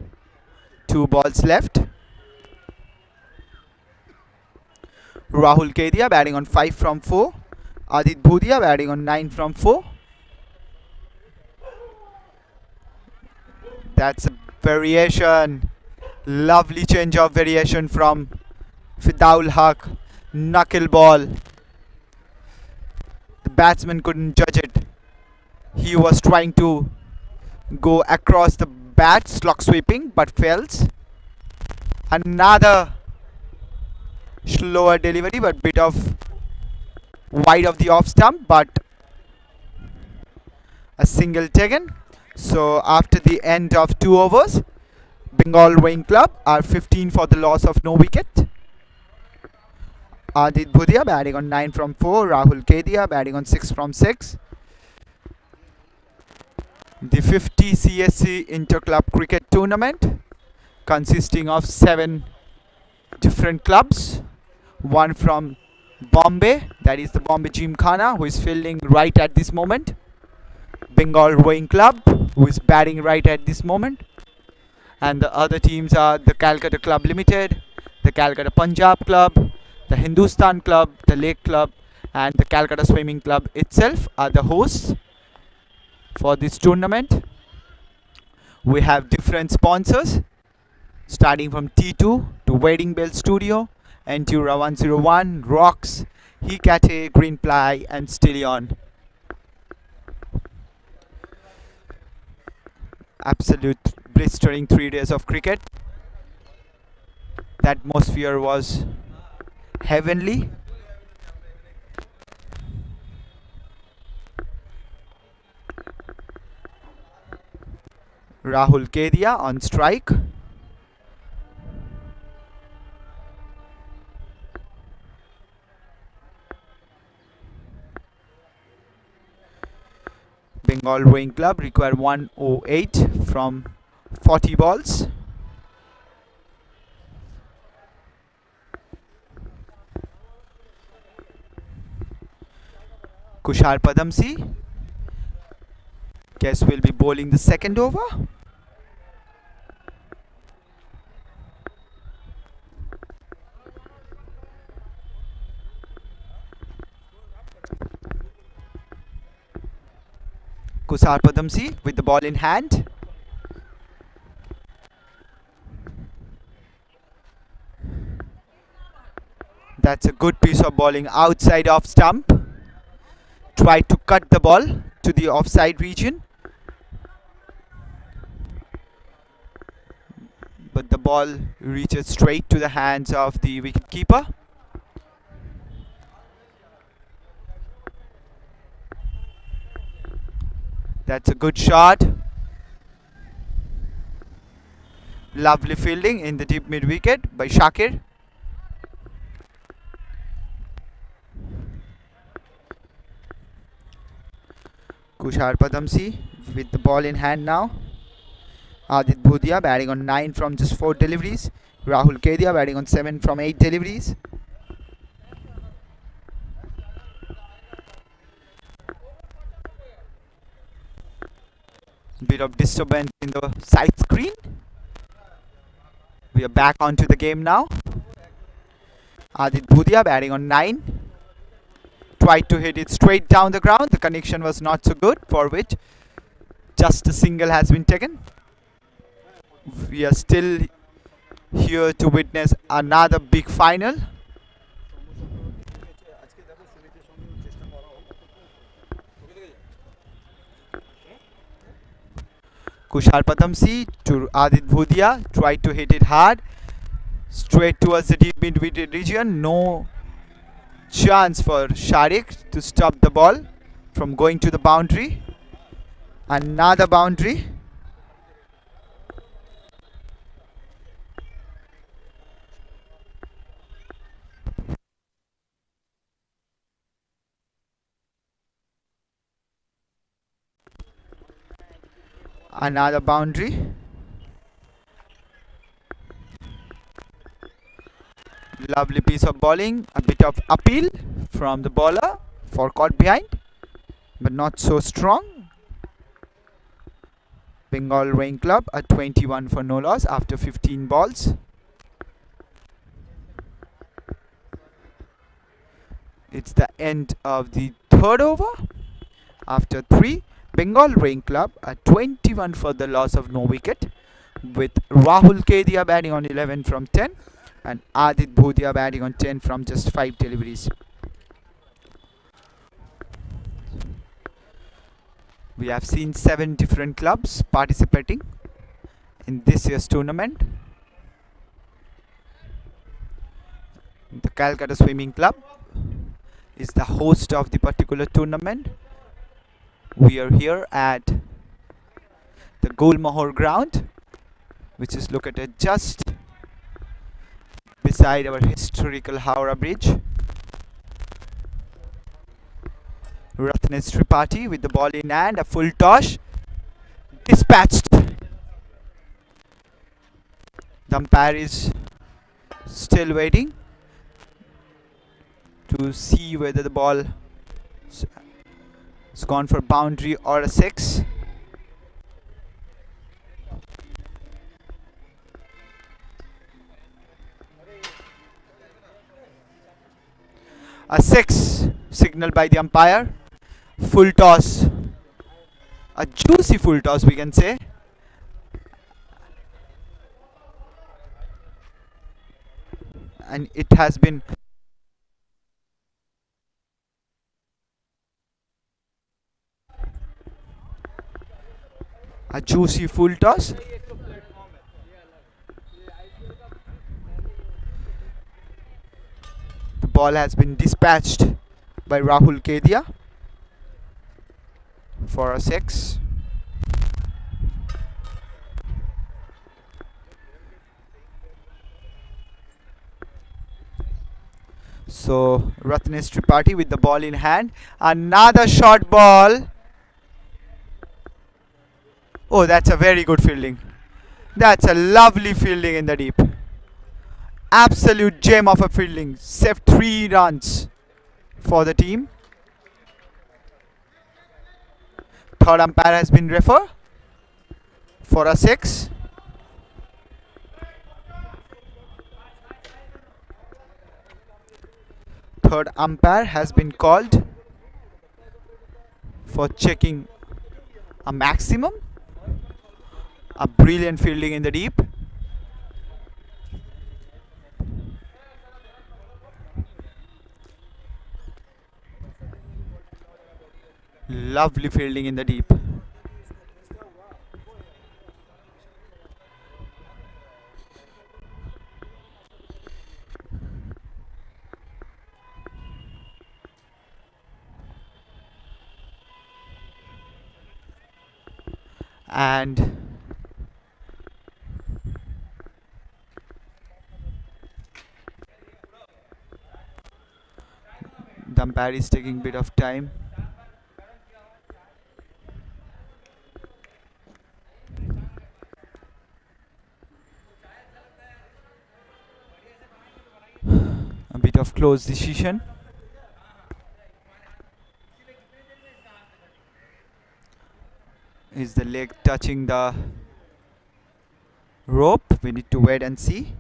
2 balls left. Rahul Kedia batting on 5 from 4. Adit Bhudia batting on 9 from 4. That's a variation. Lovely change of variation from Fidaul Haq. Knuckle ball. The batsman couldn't judge it. He was trying to go across the bat, slog sweeping, but fails. Another slower delivery, but bit of wide of the off stump, but a single taken. So after the end of 2 overs, Bengal Rowing Club are 15 for the loss of no wicket. Adit Bhudia batting on 9 from 4. Rahul Kedia batting on 6 from 6. The 50 CSC Inter-Club Cricket Tournament consisting of 7 different clubs. One from Bombay, that is the Bombay Gymkhana, who is fielding right at this moment. Bengal Rowing Club, who is batting right at this moment. And the other teams are the Kolkata Club Limited, the Kolkata Punjab Club, the Hindustan Club, the Lake Club, and the Kolkata Swimming Club itself are the hosts for this tournament. We have different sponsors starting from T2 to Wedding Bell Studio, Entura 101, Rocks, Hecate, Greenply, and Stillion. Absolute blistering 3 days of cricket. The atmosphere was heavenly. Rahul Kedia on strike. Bengal Rowing Club require 108 from 40 balls. Kushar Padamsi. Guess will be bowling the second over. Kushar Padamsi with the ball in hand. That's a good piece of bowling outside off stump. Tried to cut the ball to the offside region, but the ball reaches straight to the hands of the wicketkeeper. That's a good shot. Lovely fielding in the deep mid wicket by Shakir. Kushar Padamsi with the ball in hand now. Adit Bhudia batting on 9 from just 4 deliveries. Rahul Kedia batting on 7 from 8 deliveries. Bit of disturbance in the side screen. We are back onto the game now. Adit Bhudia batting on 9. Tried to hit it straight down the ground. The connection was not so good, for which just a single has been taken. We are still here to witness another big final. Kushal Padamsi to Adit Bhudia, tried to hit it hard, straight towards the deep mid region. No chance for Sharik to stop the ball from going to the boundary. Another boundary. Another boundary. Lovely piece of bowling. A bit of appeal from the bowler for caught behind, but not so strong. Bengal Rowing Club at 21 for no loss after 15 balls. It's the end of the third over. After 3, Bengal Rowing Club at 21 for the loss of no wicket, with Rahul Kedia batting on 11 from 10 and Adit Bhudia batting on 10 from just 5 deliveries. We have seen 7 different clubs participating in this year's tournament. The Kolkata Swimming Club is the host of the particular tournament. We are here at the Gulmohar ground, which is located just beside our historical Howrah Bridge. Ratnesh Tripathi with the ball in hand, a full toss, dispatched. The umpire is still waiting to see whether the ball has gone for boundary or a 6. A 6 signaled by the umpire. Full toss. A juicy full toss, we can say. And it has been A juicy full toss. The ball has been dispatched by Rahul Kedia for a 6. So Ratnesh Tripathi with the ball in hand. Another short ball. Oh, that's a very good fielding. That's a lovely fielding in the deep. Absolute gem of a fielding. Saved 3 runs for the team. Third umpire has been referred for a 6. Third umpire has been called for checking a maximum. A brilliant fielding in the deep. Lovely fielding in the deep. And the umpire is taking a bit of time. A bit of close decision. Is the leg touching the rope? We need to wait and see.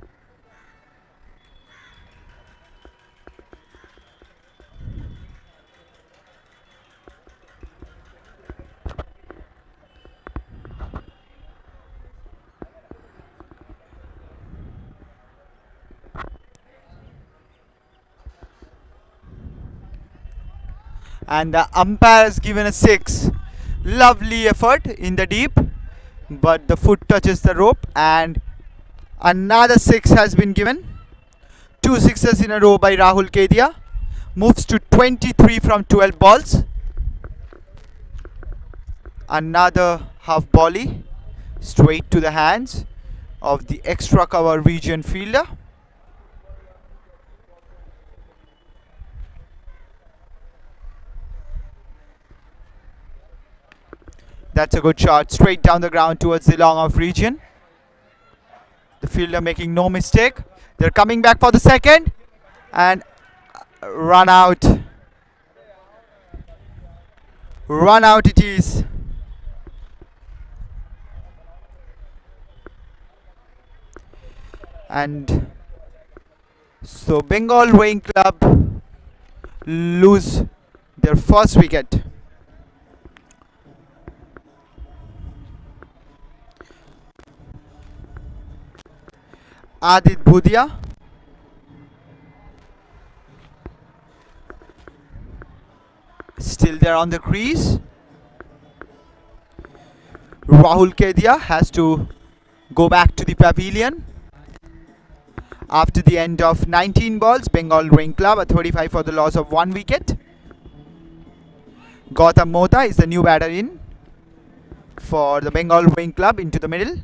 And the umpire has given a 6. Lovely effort in the deep, but the foot touches the rope, and another 6 has been given. 2 sixes in a row by Rahul Kedia. Moves to 23 from 12 balls. Another half volley straight to the hands of the extra cover region fielder. That's a good shot straight down the ground towards the long off region. The fielder making no mistake. They're coming back for the second, and run out. Run out it is. And so Bengal Rowing Club lose their first wicket. Adit Bhudia still there on the crease. Rahul Kedia has to go back to the pavilion. After the end of 19 balls, Bengal Rowing Club a 35 for the loss of 1 wicket. Gautam Mohta is the new batter in for the Bengal Rowing Club into the middle.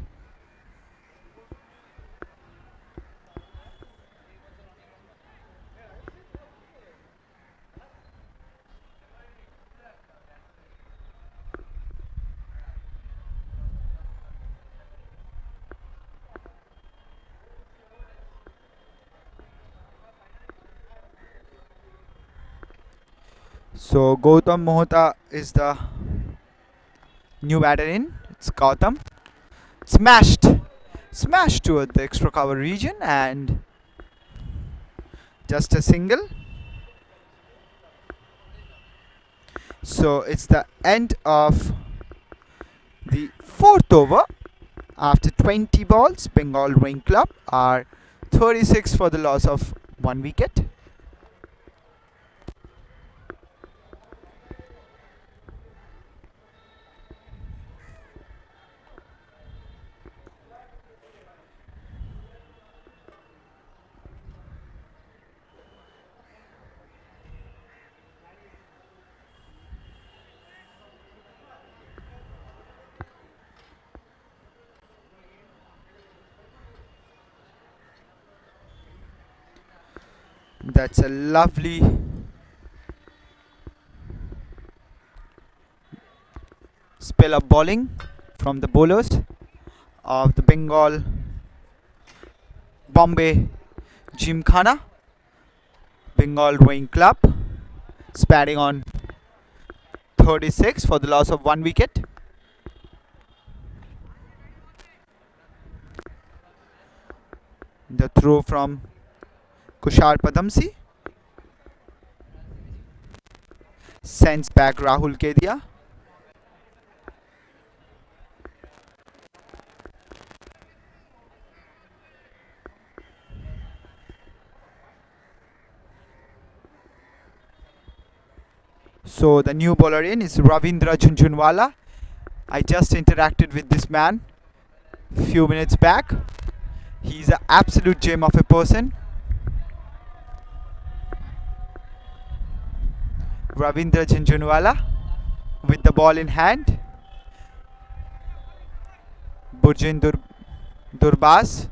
So Gautam Mohta is the new batter in. It's Gautam. Smashed toward the extra cover region, and just a single. So it's the end of the 4th over. After 20 balls, Bengal Rowing Club are 36 for the loss of 1 wicket. That's a lovely spell of bowling from the bowlers of the Bombay Gymkhana, Bengal Rowing Club, batting on 36 for the loss of 1 wicket. The throw from Kushar Padamsi sends back Rahul Kedia. So the new bowler in is Ravindra Jhunjhunwala. I just interacted with this man few minutes back. He's an absolute gem of a person. Ravindra Jhunjhunwala with the ball in hand. Burjinder Durbas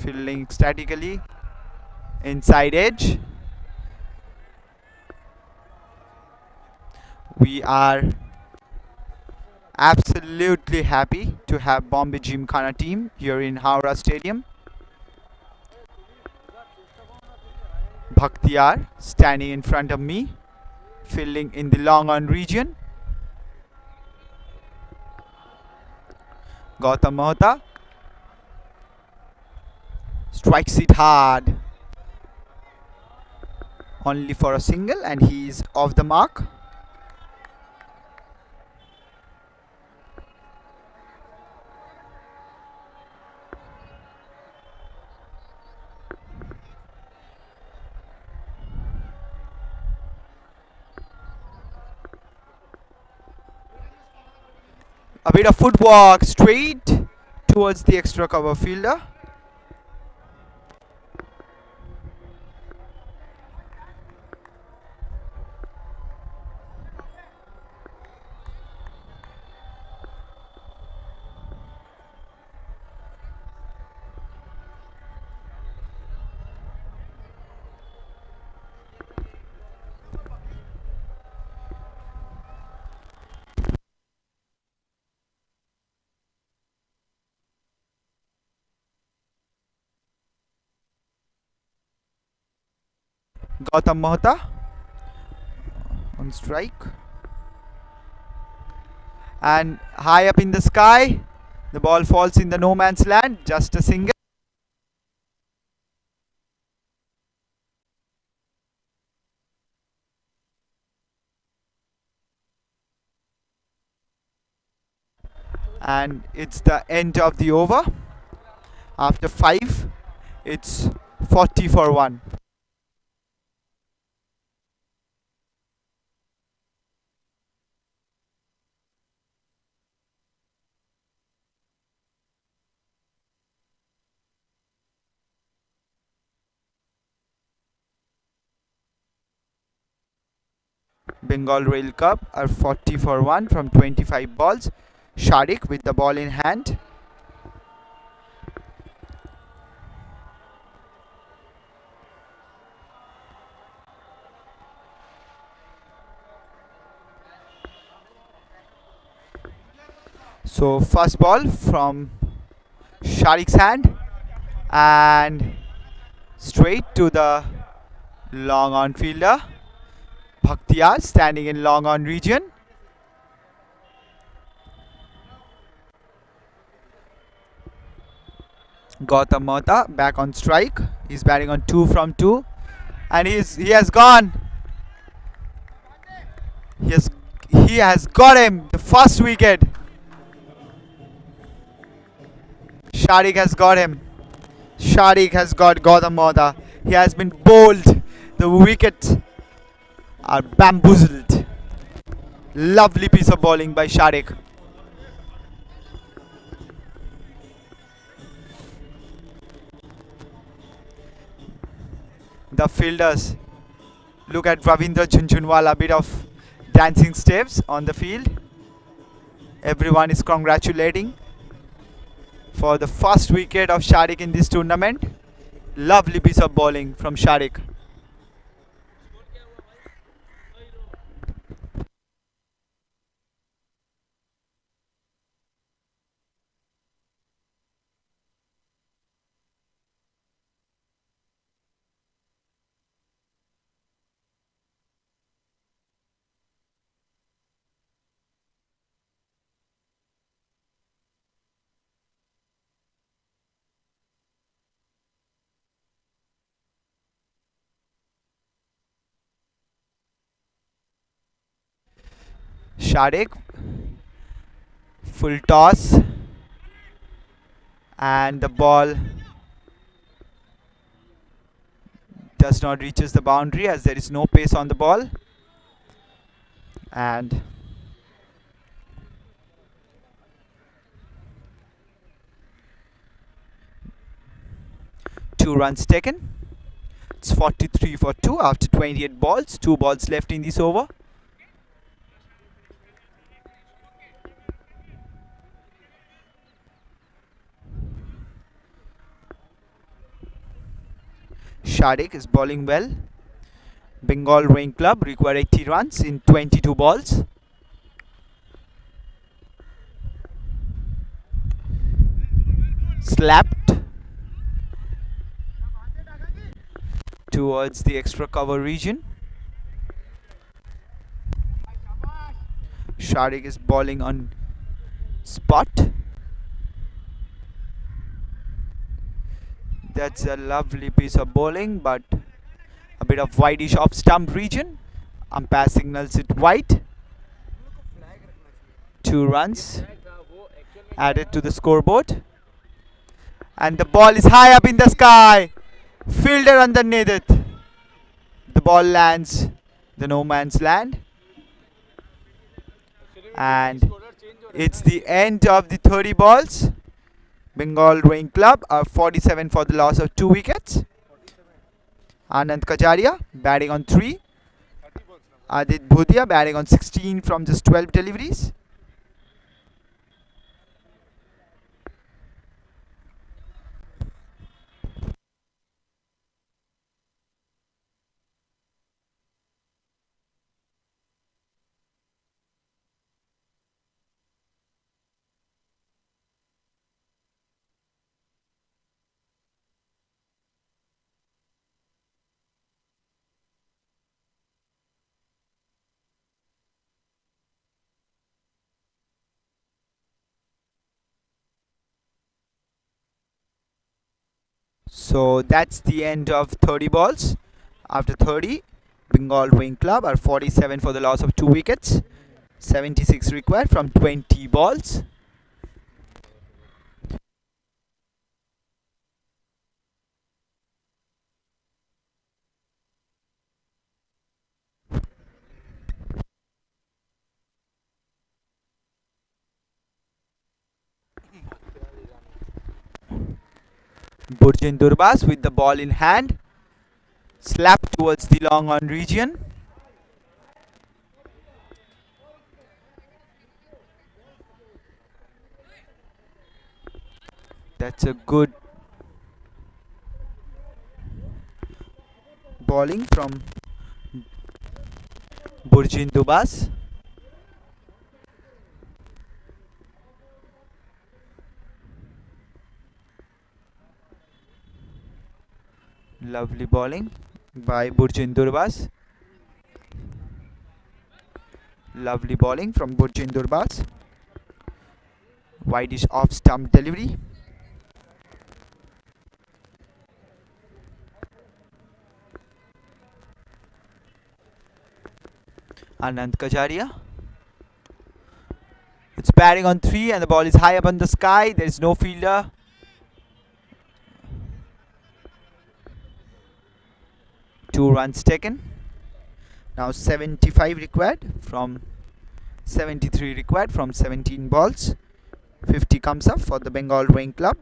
fielding statically inside edge. We are absolutely happy to have Bombay Gymkhana team here in Howrah Stadium. Bhaktiar standing in front of me, fielding in the long on region. Gautam Mohta strikes it hard, only for a single, and he is off the mark. A bit of footwork straight towards the extra cover fielder. Gautam Mohta on strike, and high up in the sky, the ball falls in the no man's land, just a single. And it's the end of the over. After 5, it's 40 for 1. Bengal Rowing Club are 40 for 1 from 25 balls. Sharik with the ball in hand. So first ball from Sharik's hand, and straight to the long on fielder. Bhaktiyar standing in long on region. Gautam Mohta back on strike. He's batting on 2 from 2, and he has gone. He has got him, the first wicket. Sharik has got him. Sharik has got Gautam Mohta. He has been bowled. The wickets are bamboozled. Lovely piece of bowling by Sharik. The fielders look at Ravindra Jhunjhunwala, bit of dancing steps on the field. Everyone is congratulating for the first wicket of Sharik in this tournament. Lovely piece of bowling from Sharik. Sharik, full toss, and the ball does not reaches the boundary as there is no pace on the ball. And 2 runs taken. It's 43 for 2 after 28 balls. 2 balls left in this over. Sharik is bowling well. Bengal Rowing Club require 80 runs in 22 balls. Slapped towards the extra cover region. Sharik is bowling on spot. That's a lovely piece of bowling, but a bit of wideish off stump region. Umpire signals it wide. 2 runs added to the scoreboard. And the ball is high up in the sky. Fielder underneath it. The ball lands the no man's land. And it's the end of the 30 balls. Bengal Rowing Club are 47 for the loss of 2 wickets. Anand Kajaria batting on 3. Adit Bhutia batting on 16 from just 12 deliveries. So that's the end of 30 balls. After 30, Bengal Rowing Club are 47 for the loss of 2 wickets. 76 required from 20 balls. Burjin Durbas with the ball in hand. Slap towards the long on region. That's a good bowling from Burjin Durbas. Lovely bowling by Burjin Durbas. Lovely bowling from Burjin Durbas. Wideish off stump delivery. Anand Kajaria. It's batting on 3 and the ball is high up in the sky. There is no fielder. Two runs taken. Now 75 required from 73 required from 17 balls. 50 comes up for the Bengal Rowing Club.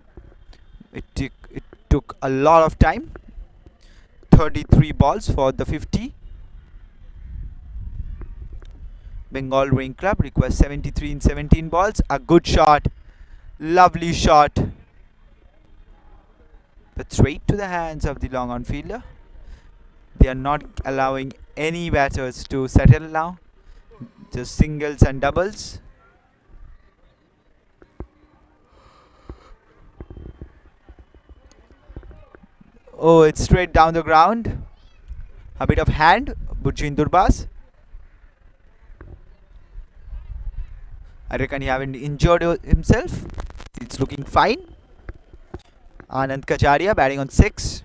It took a lot of time. 33 balls for the 50. Bengal Rowing Club requires 73 in 17 balls. A good shot. Lovely shot. but straight to the hands of the long on fielder. They are not allowing any batters to settle now, just singles and doubles. Oh, it's straight down the ground. A bit of hand, Burjin Durbas. I reckon he haven't injured himself. It's looking fine. Anand Kajaria batting on 6.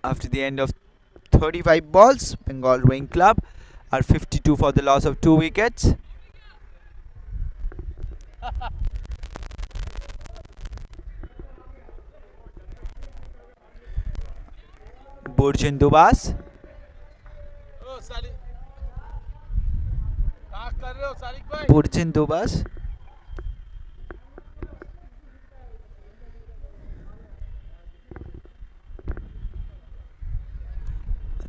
After the end of 35 balls, Bengal Rowing Club are 52 for the loss of 2 wickets. Burjin Dubas. Burjin Dubas.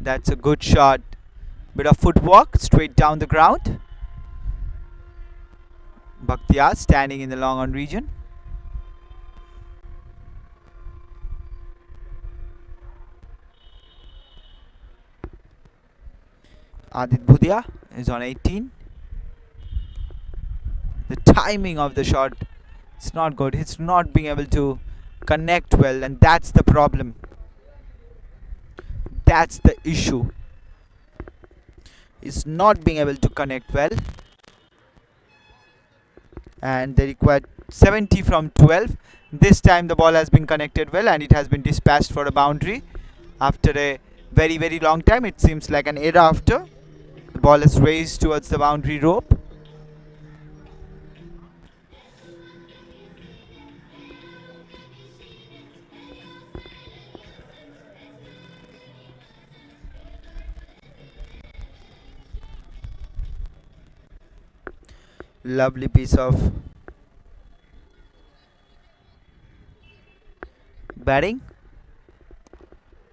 That's a good shot. Bit of footwork straight down the ground. Bhaktiyar standing in the long on region. Adit Bhudia is on 18. The timing of the shot is not good. He's not being able to connect well, and that's the problem. That's the issue. Is not being able to connect well, and they required 70 from 12. This time the ball has been connected well and it has been dispatched for a boundary after a very long time. It seems like an era after. The ball is raised towards the boundary rope. Lovely piece of batting.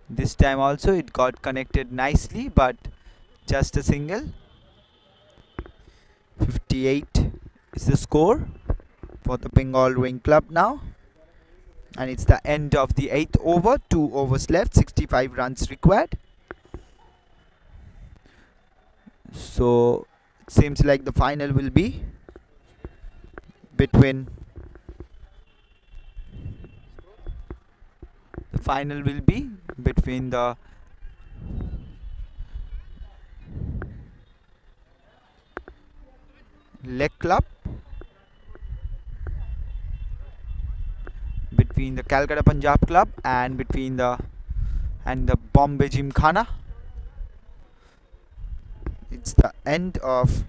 This time also it got connected nicely, but just a single. 58 is the score for the Bengal Rowing Club now, and it's the end of the 8th over. 2 overs left, 65 runs required. So it seems like the final will be between the Leg Club, between the Kolkata Punjab Club, and between the Bombay Gymkhana. It's the end of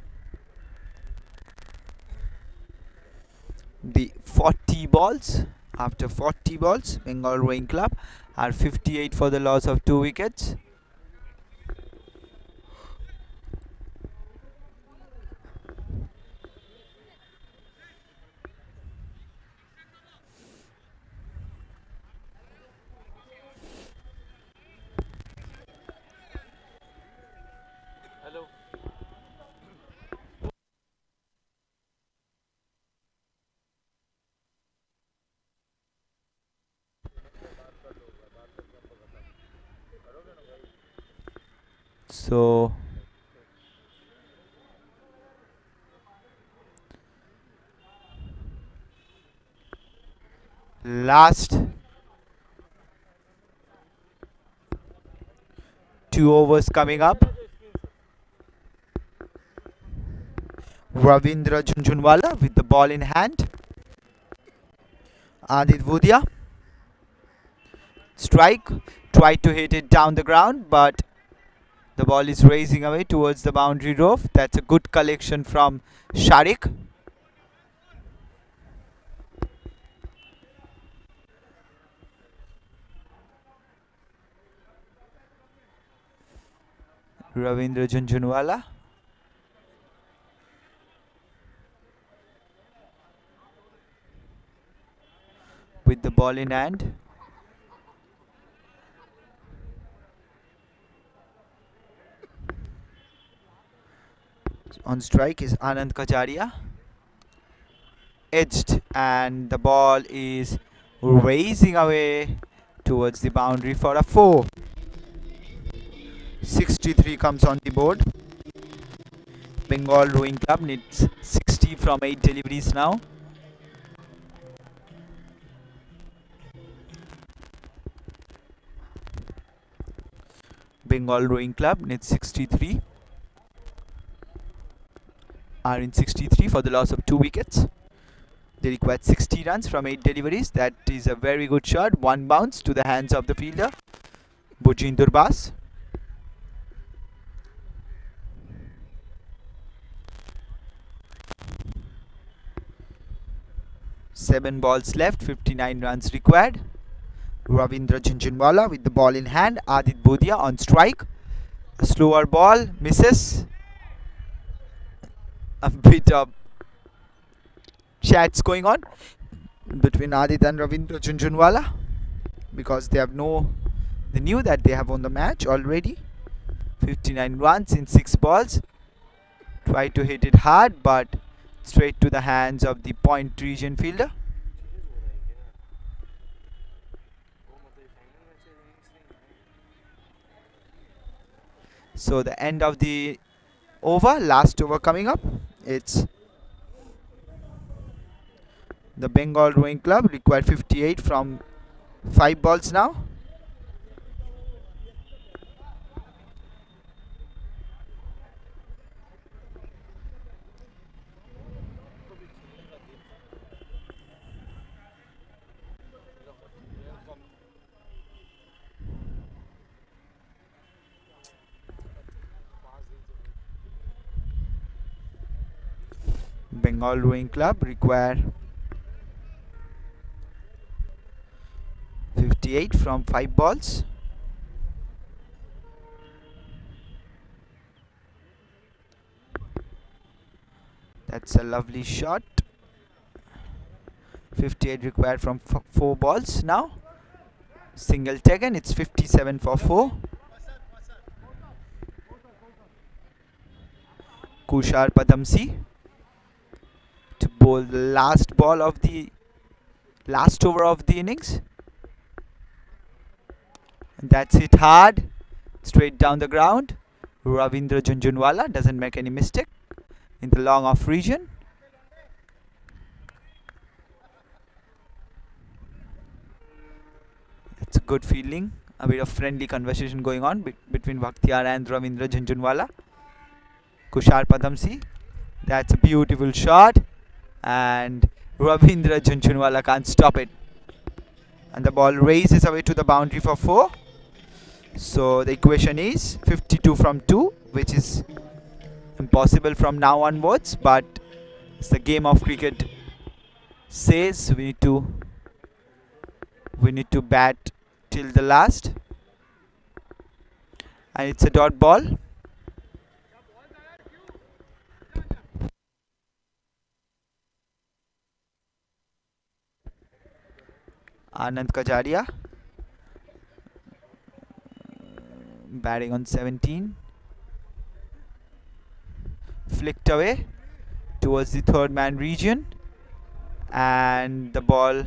the 40 balls. After 40 balls, Bengal Rowing Club are 58 for the loss of 2 wickets. So last 2 overs coming up. Ravindra Jhunjhunwala with the ball in hand. Adit Bhudia. Strike. Tried to hit it down the ground, but the ball is racing away towards the boundary rope. That's a good collection from Sharik. Ravindra Jhunjhunwala. With the ball in hand. On strike is Anand Kajaria. edged, and the ball is racing away towards the boundary for a 4. 63 comes on the board. Bengal Rowing Club needs 60 from 8 deliveries now. Bengal Rowing Club needs 63. Are in 63 for the loss of 2 wickets. They required 60 runs from 8 deliveries. That is a very good shot. One bounce to the hands of the fielder, Burjinder Bas. Seven balls left, 59 runs required. Ravindra Jhunjhunwala with the ball in hand. Adit Bodhia on strike. A slower ball, misses. A bit of chats going on between Adit and Ravindra Jhunjhunwala because they knew that they have won the match already. 59 runs in 6 balls. Try to hit it hard, but straight to the hands of the point region fielder. So the end of the over, last over coming up. It's the Bengal Rowing Club required 58 from 5 balls now. Bengal Rowing Club require 58 from 5 balls. That's a lovely shot. 58 required from 4 balls now. Single taken, it's 57 for 4. Kushar Padamsi to bowl the last over of the innings. And that's hit hard, straight down the ground. Ravindra Jhunjhunwala doesn't make any mistake in the long off region. It's a good feeling. A bit of friendly conversation going on between Bhaktiyar and Ravindra Jhunjhunwala. Kushar Padamsi. That's a beautiful shot. And Ravindra Jhunjhunwala can't stop it. And the ball races away to the boundary for 4. So the equation is 52 from 2, which is impossible from now onwards. But it's the game of cricket says we need to bat till the last. And it's a dot ball. Anand Kajaria batting on 17. Flicked away towards the third man region. And the ball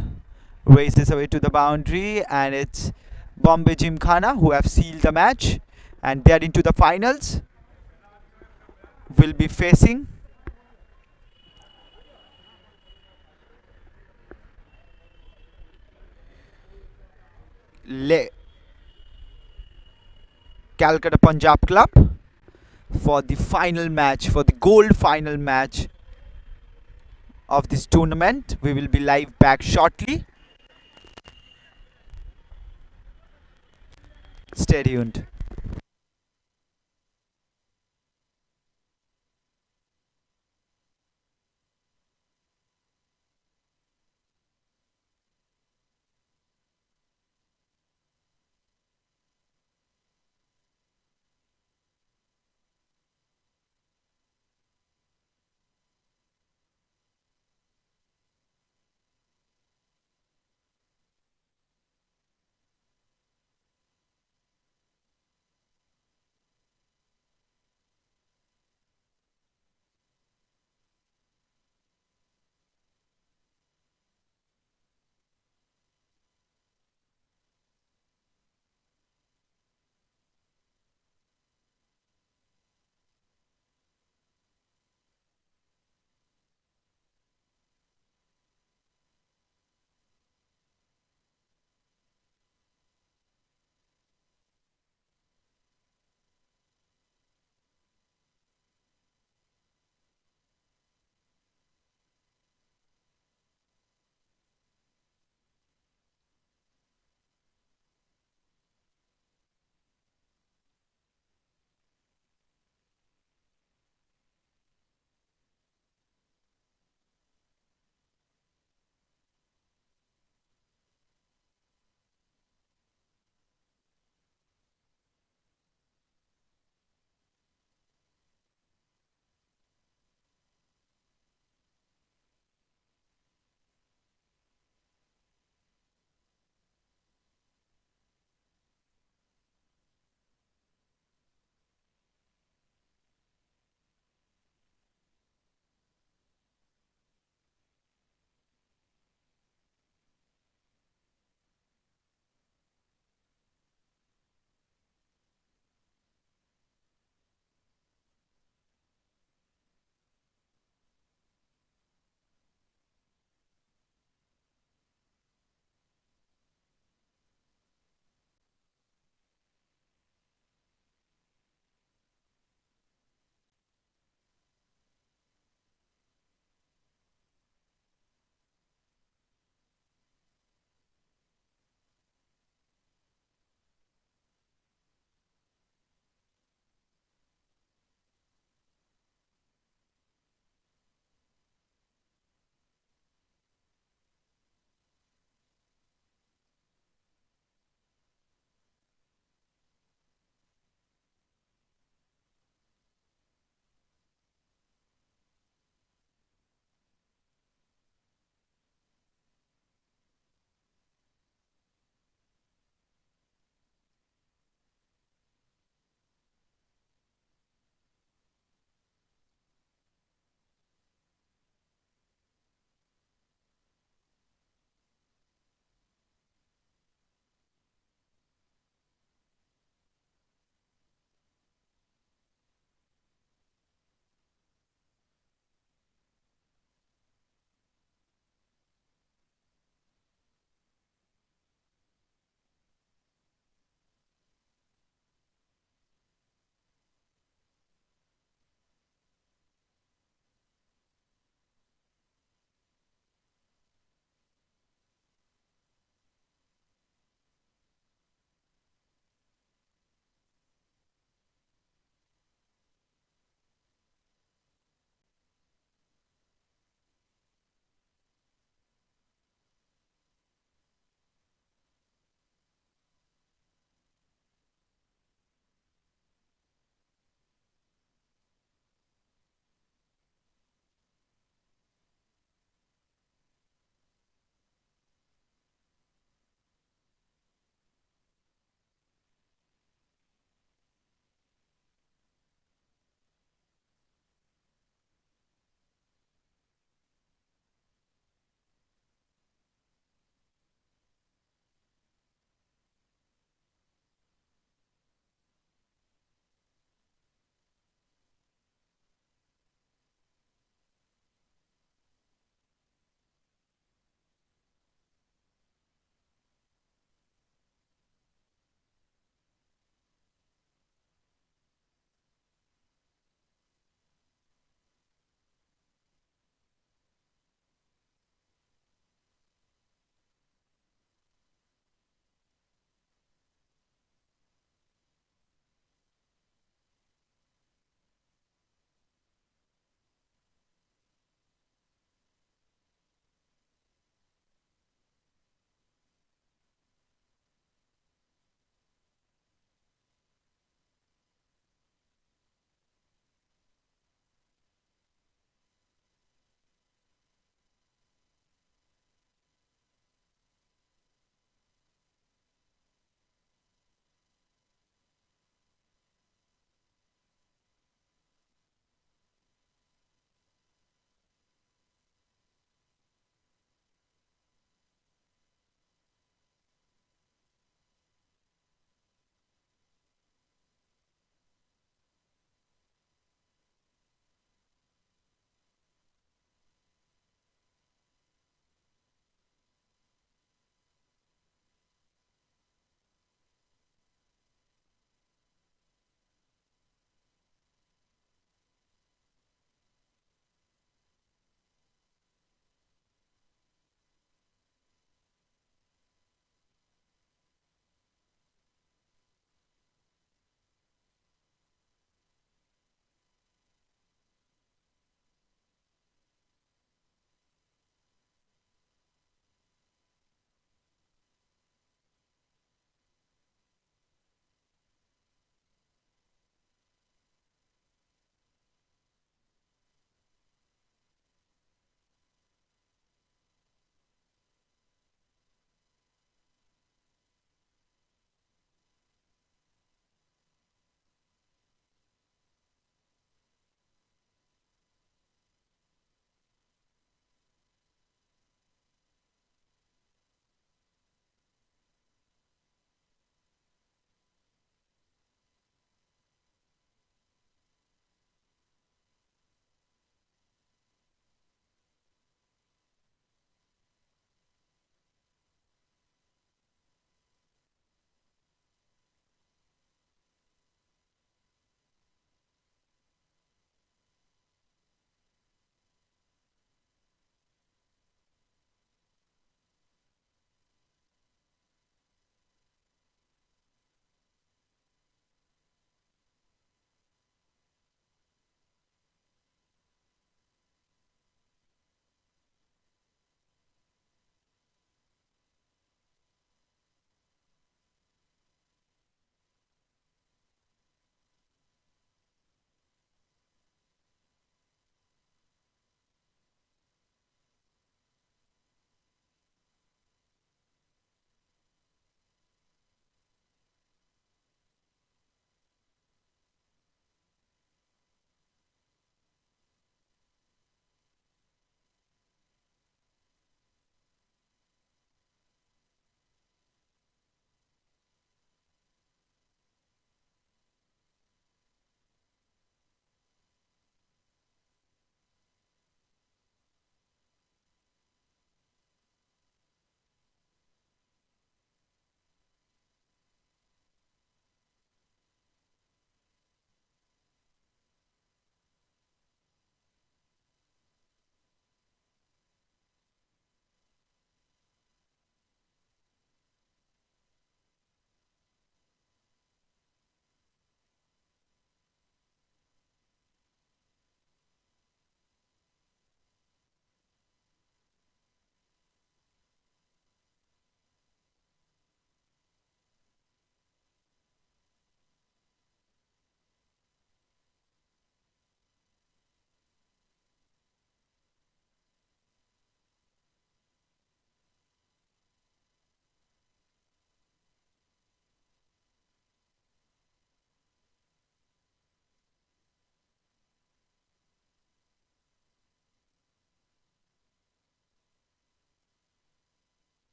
races away to the boundary. And it's Bombay Gymkhana who have sealed the match. And they are into the finals. Will be facing Kolkata Punjab Club for the final match, for the gold final match of this tournament. We will be live back shortly. Stay tuned.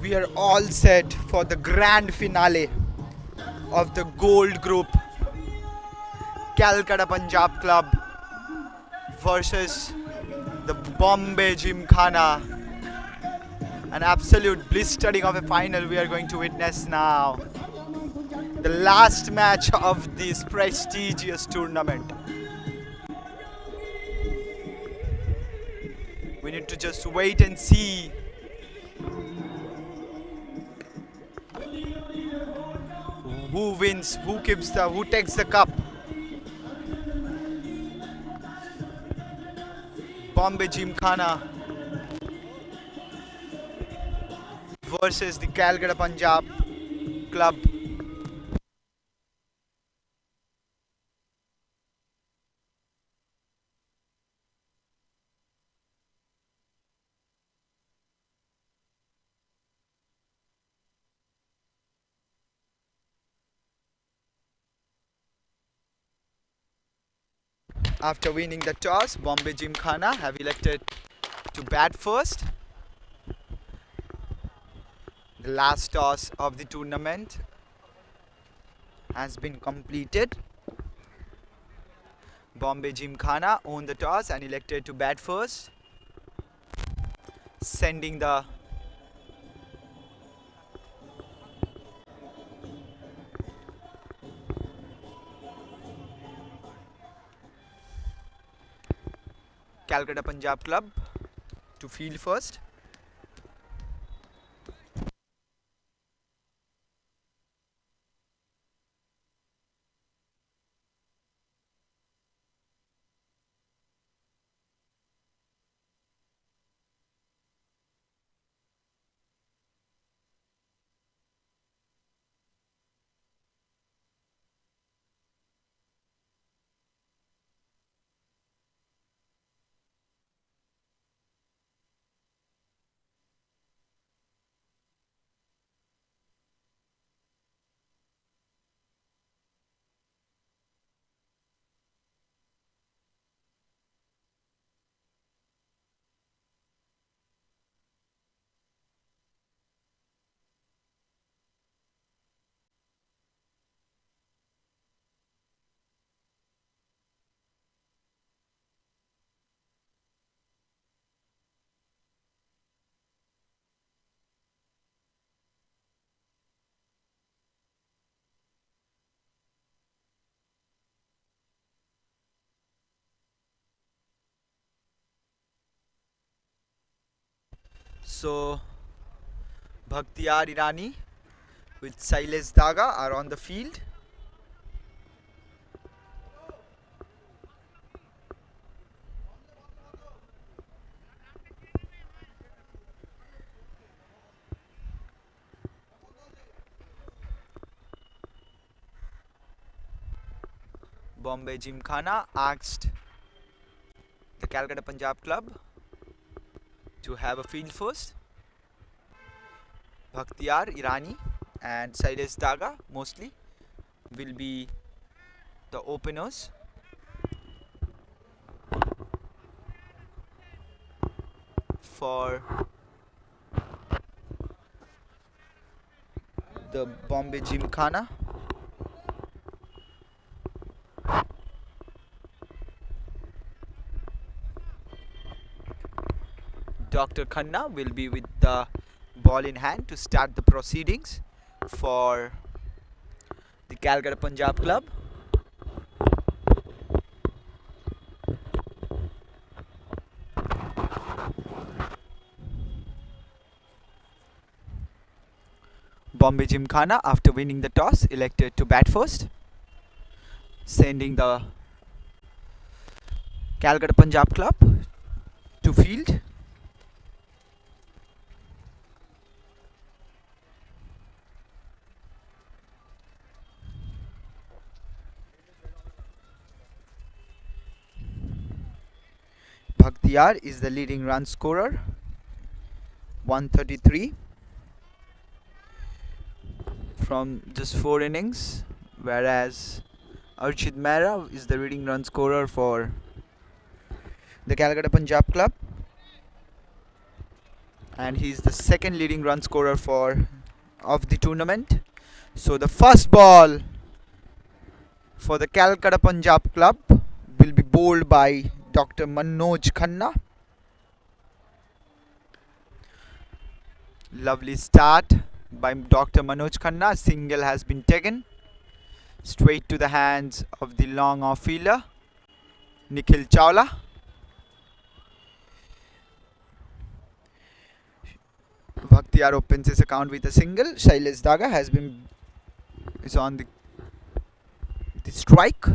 We are all set for the grand finale of the Gold Group, Kolkata Punjab Club versus the Bombay Gymkhana. An absolute blistering of a final we are going to witness now. The last match of this prestigious tournament. We need to just wait and see who wins, who takes the cup. Bombay Gymkhana versus the Kolkata Punjab Club. After winning the toss, Bombay Gymkhana have elected to bat first. The last toss of the tournament has been completed. Bombay Gymkhana won the toss and elected to bat first, sending the Kolkata Punjab Club to field first. So Bhaktiyar Irani with Sailesh Daga are on the field. Bombay Gymkhana asked the Kolkata Punjab Club to have a field first. Bhaktiyar Irani and Sailesh Daga mostly will be the openers. For the Bombay Gymkhana. Dr. Khanna will be with the ball in hand to start the proceedings for the Kolkata Punjab Club. Bombay Gymkhana, after winning the toss, elected to bat first, sending the Kolkata Punjab Club to field. Bhaktiyar is the leading run scorer, 133 from just 4 innings, whereas Archit Mehra is the leading run scorer for the Kolkata Punjab Club and he's the second leading run scorer of the tournament. So the first ball for the Kolkata Punjab Club will be bowled by Dr. Manoj Khanna. Lovely start by Dr. Manoj Khanna. Single has been taken straight to the hands of the long off fielder Nikhil Chawla. Bhaktiyar opens his account with a single. Shailesh Daga is on the strike.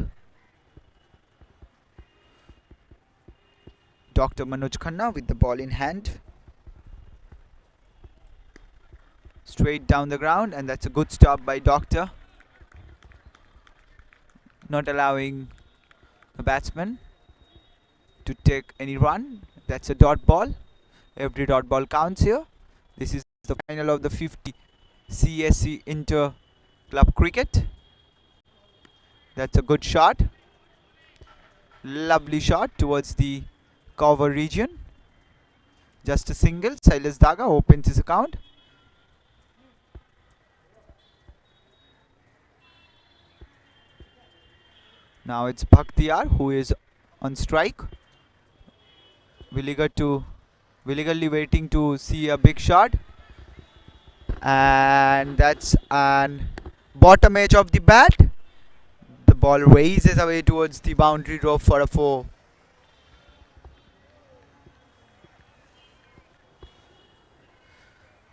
Dr. Manoj Khanna with the ball in hand. Straight down the ground, and that's a good stop by Doctor. Not allowing the batsman to take any run. That's a dot ball. Every dot ball counts here. This is the final of the 50 CSC Inter Club Cricket. That's a good shot. Lovely shot towards the cover region. Just a single. Shailesh Daga opens his account. Now it's Bhaktiyar who is on strike. Willigerly waiting to see a big shot. And that's an bottom edge of the bat. The ball raises away towards the boundary rope for a 4.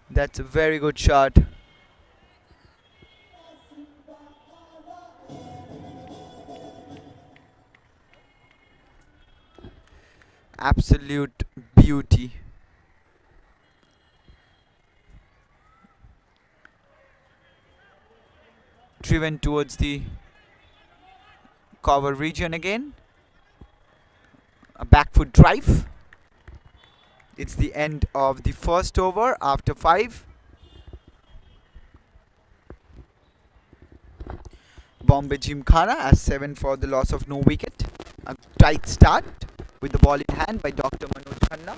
That's a very good shot. Absolute beauty. Driven towards the cover region again. A back foot drive. It's the end of the first over after 5. Bombay Gymkhana as 7 for the loss of no wicket. A tight start with the ball in hand by Dr. Manoj Khanna.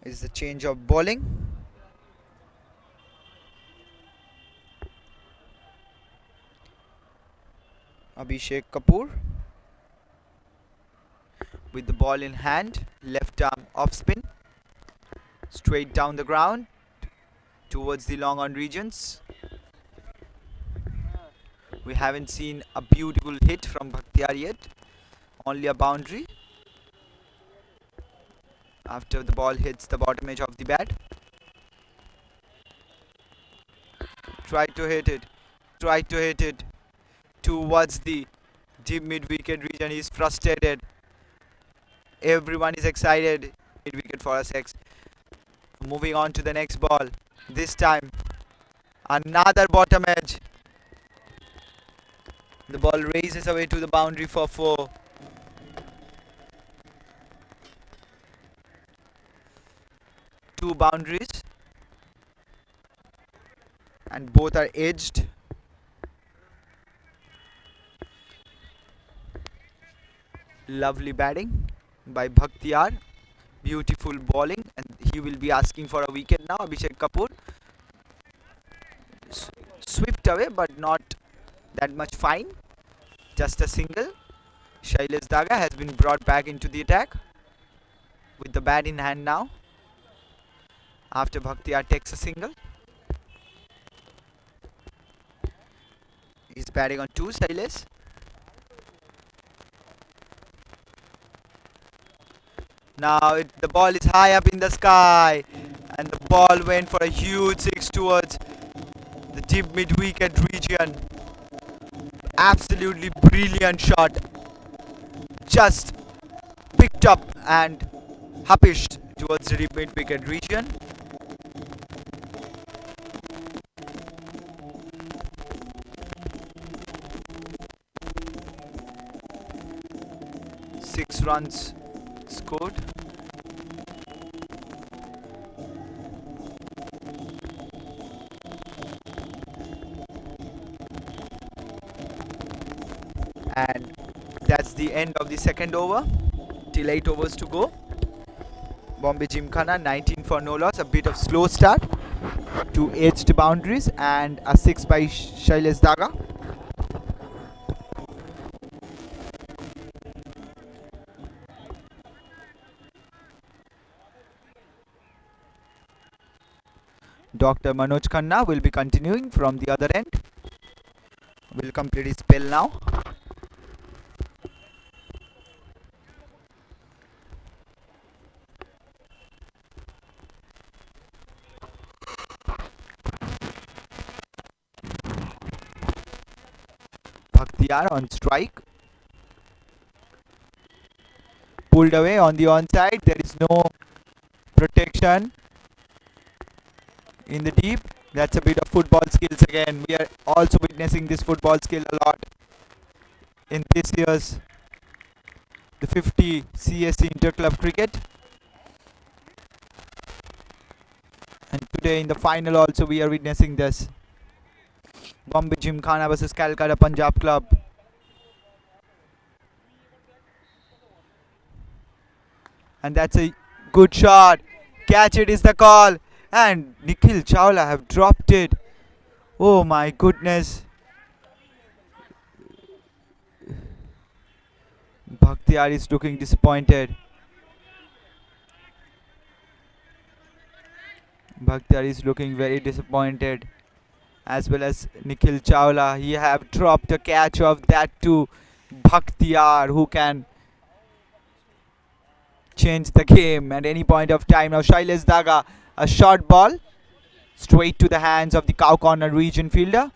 Is the change of bowling. Abhishek Kapoor with the ball in hand, left arm off spin, straight down the ground towards the long on regions. We haven't seen a beautiful hit from Bhaktiyar yet, only a boundary after the ball hits the bottom edge of the bat. Try to hit it towards the deep mid wicket region. He's frustrated. Everyone is excited. Mid wicket for a 6. Moving on to the next ball. This time another bottom edge. The ball raises away to the boundary for 4. Two boundaries and both are edged. Lovely batting by Bhaktiyar. Beautiful bowling, and he will be asking for a wicket now. Abhishek Kapoor swept away, but not that much fine. Just a single. Shailesh Daga has been brought back into the attack with the bat in hand now, after Bhaktiyar takes a single. He's batting on 2, Shailesh. Now the ball is high up in the sky, and the ball went for a huge 6 towards the deep mid wicket region. Absolutely brilliant shot. Just picked up and huppished towards the deep mid wicket region. 6 runs scored. And that's the end of the second over. Till 8 overs to go. Bombay Gymkhana 19 for no loss. A bit of slow start. 2 edged boundaries and a 6 by Shailesh Daga. Dr. Manoj Khanna will be continuing from the other end. Will complete his spell now. Bhaktiyar on strike. Pulled away on the onside. There is no protection in the deep. That's a bit of football skills again. We are also witnessing this football skill a lot in this year's the 50 CSC Interclub cricket. And today in the final also we are witnessing this. Bombay Gymkhana versus Kolkata Punjab Club. And that's a good shot. Catch it is the call. And Nikhil Chawla have dropped it. Oh my goodness. Bhaktiyar is looking disappointed. Bhaktiyar is looking very disappointed. As well as Nikhil Chawla. He have dropped a catch of that to Bhaktiyar, who can change the game at any point of time. Now Shailesh Daga, a short ball straight to the hands of the cow corner region fielder.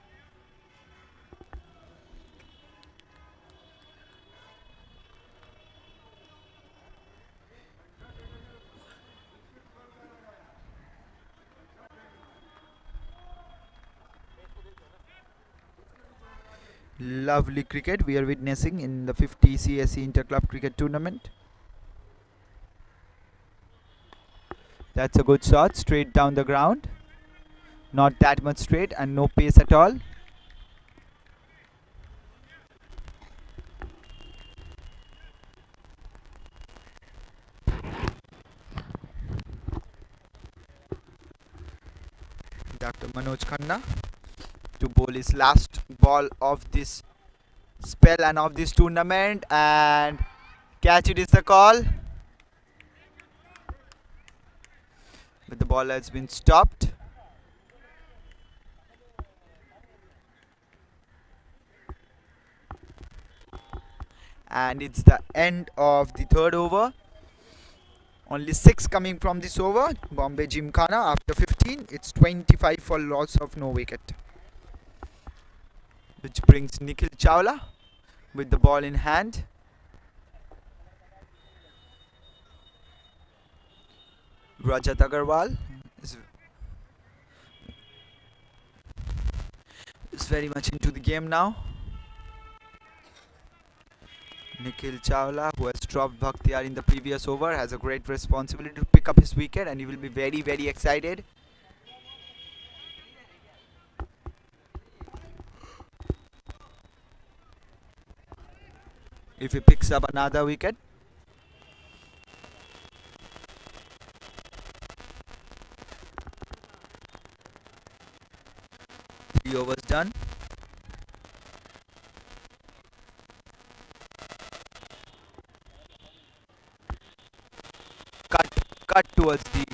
Lovely cricket we are witnessing in the 50 CSC Interclub cricket tournament. That's a good shot straight down the ground. Not that much straight and no pace at all. Dr. Manoj Khanna to bowl his last ball of this spell and of this tournament, and catch it is the call. But the ball has been stopped. And it's the end of the third over. Only 6 coming from this over. Bombay Gymkhana after 15. It's 25 for loss of no wicket. Which brings Nikhil Chawla with the ball in hand. Rajat Agarwal is very much into the game now. Nikhil Chawla, who has dropped Bhaktiyar in the previous over, has a great responsibility to pick up his wicket, and he will be very, very excited. If he picks up another wicket. Three overs done. Cut towards the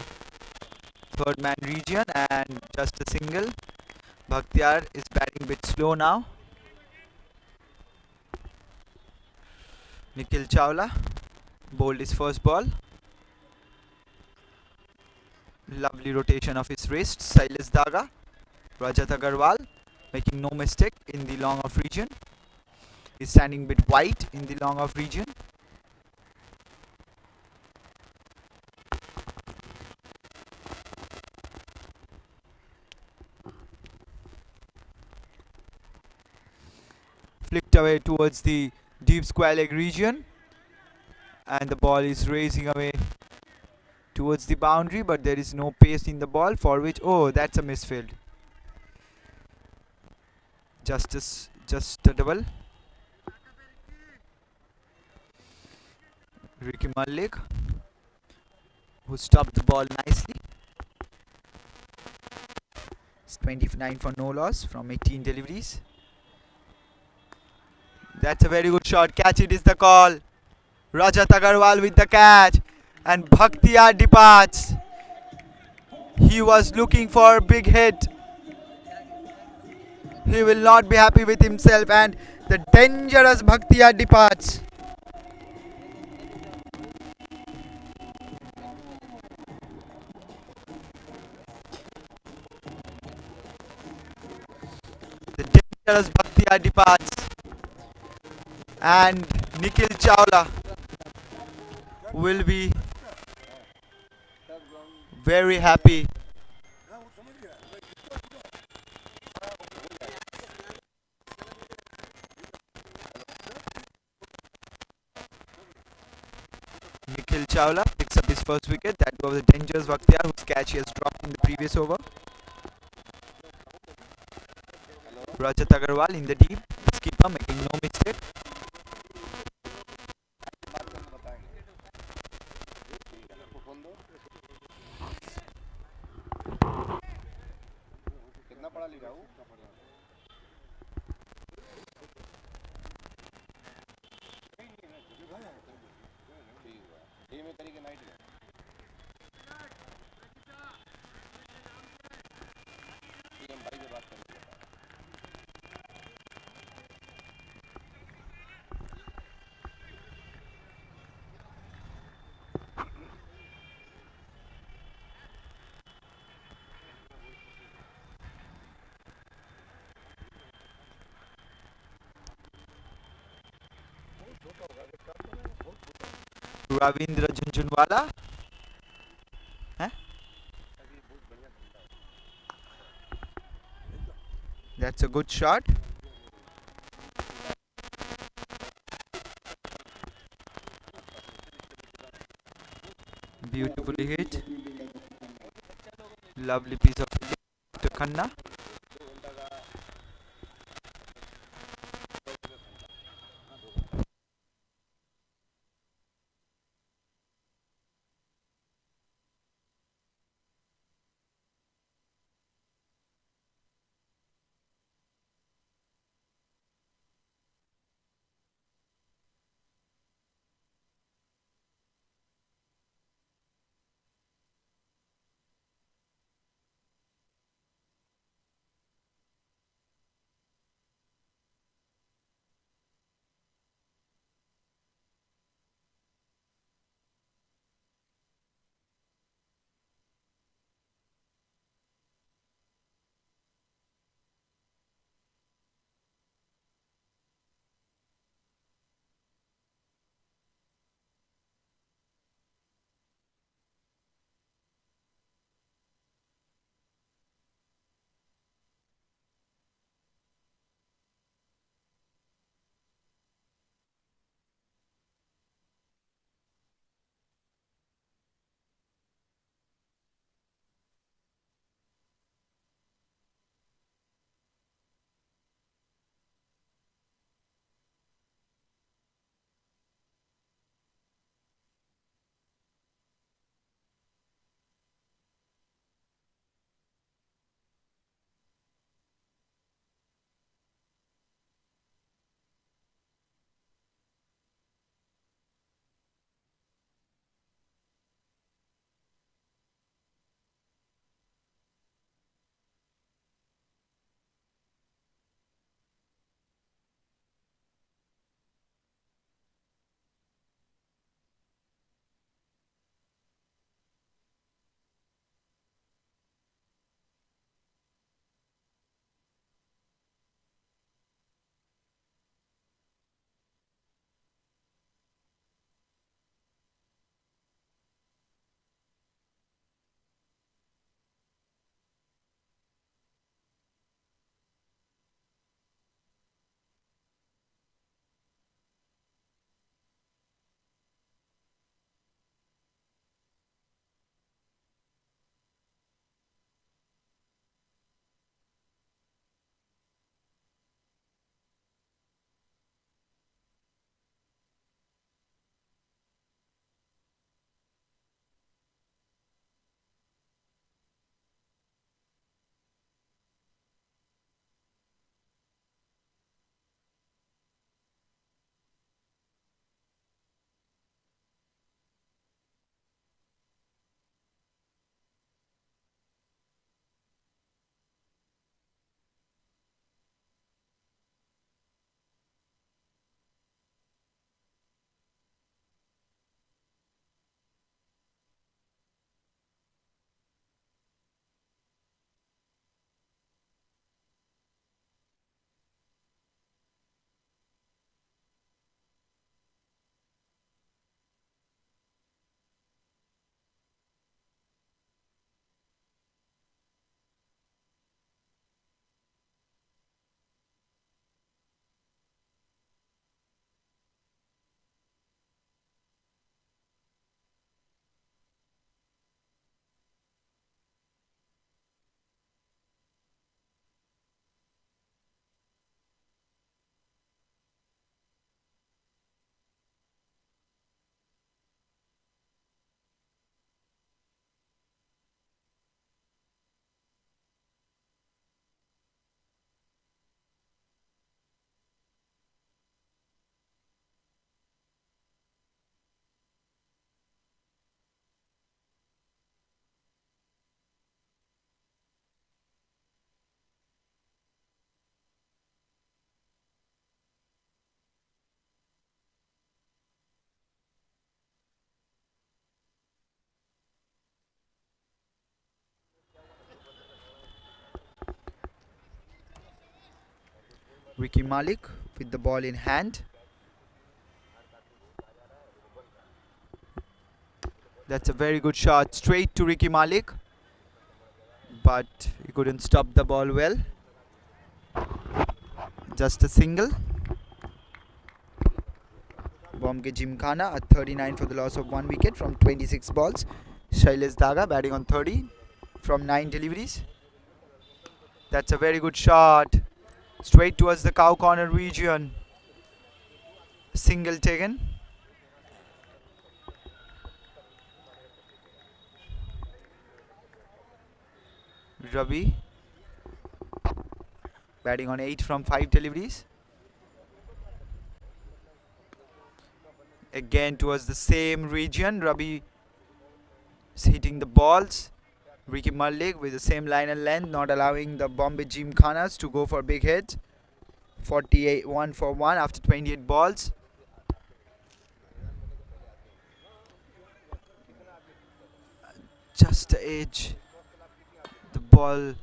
third man region and just a single. Bhaktiyar is batting a bit slow now. Nikhil Chawla bowled his first ball. Lovely rotation of his wrist. Shailesh Daga, Rajat Agarwal making no mistake in the long off region. He's standing a bit wide in the long off region. Flicked away towards the deep square leg region, And the ball is racing away towards the boundary, but there is no pace in the ball, for which, oh, that's a misfield. Just a double. Ricky Malik, who stopped the ball nicely. It's 29 for no loss from 18 deliveries. That's a very good shot. Catch it is the call. Rajat Agarwal with the catch. And Bhaktiyar departs. He was looking for a big hit. He will not be happy with himself, and the dangerous Bhaktiyar departs. The dangerous Bhaktiyar departs. And Nikhil Chawla will be very happy. Nikhil Chawla picks up his first wicket. That was a dangerous Bhaktiyar, whose catch he has dropped in the previous over. Rajat Agarwal in the deep. Skipper making no mistake. Ravindra Junjunwala. Huh? That's a good shot. Beautifully hit. Lovely piece of fielding to Khanna. Ricky Malik with the ball in hand. That's a very good shot straight to Ricky Malik, but he couldn't stop the ball well. Just a single. Bombay Gymkhana at 39 for the loss of 1 wicket from 26 balls. Shailesh Daga batting on 30 from 9 deliveries. That's a very good shot. Straight towards the cow corner region. Single taken. Ravi batting on 8 from 5 deliveries. Again towards the same region. Ravi is hitting the balls. Ricky Malik with the same line and length, not allowing the Bombay Gymkhanas to go for big hits. 48 1 for 1 after 28 balls. Just the edge. The ball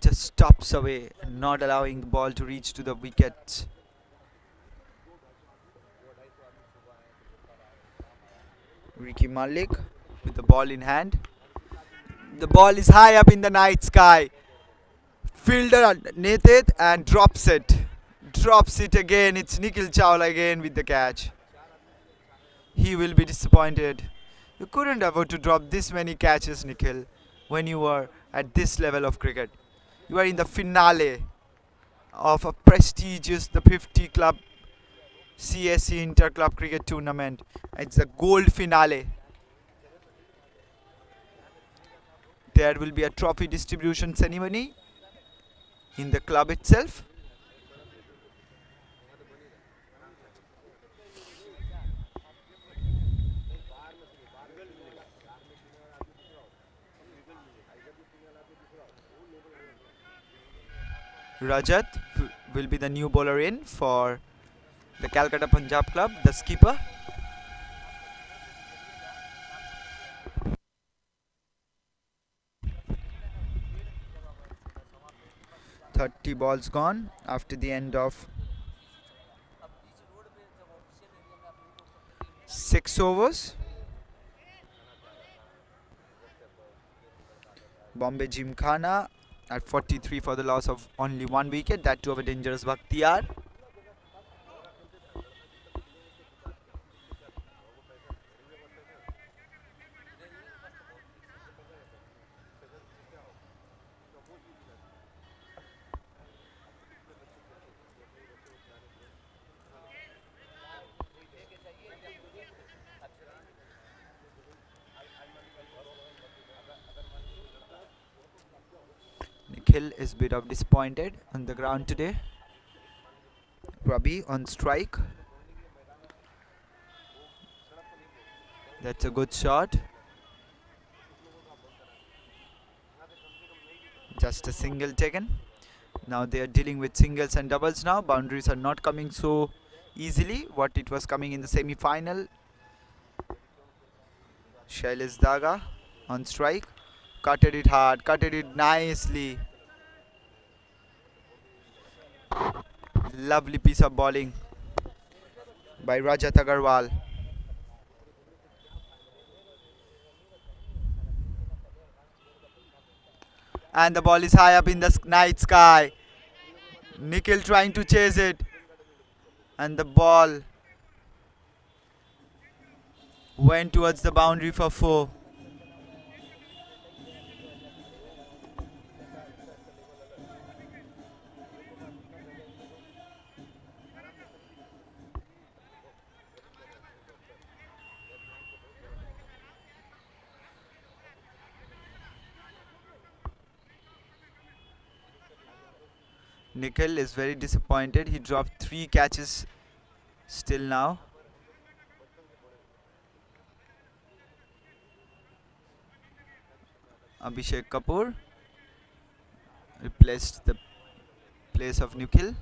just stops away, not allowing the ball to reach to the wicket. Ricky Malik with the ball in hand. The ball is high up in the night sky. Fielder Nathan and drops it. Drops it again. It's Nikhil Chawla again with the catch. He will be disappointed. You couldn't afford to drop this many catches, Nikhil, when you were at this level of cricket. You are in the finale of a prestigious the 50 club CSC Inter Club Cricket Tournament. It's the gold finale. There will be a trophy distribution ceremony in the club itself. Rajat will be the new bowler in for the Kolkata Punjab Club, the skipper. "30 balls gone after the end of 6 overs. Bombay Gymkhana at 43 for the loss of only 1 wicket, that too of a dangerous Bakhtiyar. Nikhil is a bit of disappointed on the ground today. Ravi on strike. That's a good shot. Just a single taken. Now they are dealing with singles and doubles now. Boundaries are not coming so easily what it was coming in the semi-final. Shailesh Daga on strike. Cutted it hard, cutted it nicely. Lovely piece of bowling by Rajat Agarwal. And the ball is high up in the night sky. Nikhil trying to chase it. And the ball went towards the boundary for 4. Nikhil is very disappointed. He dropped 3 catches still now. Abhishek Kapoor replaced the place of Nikhil.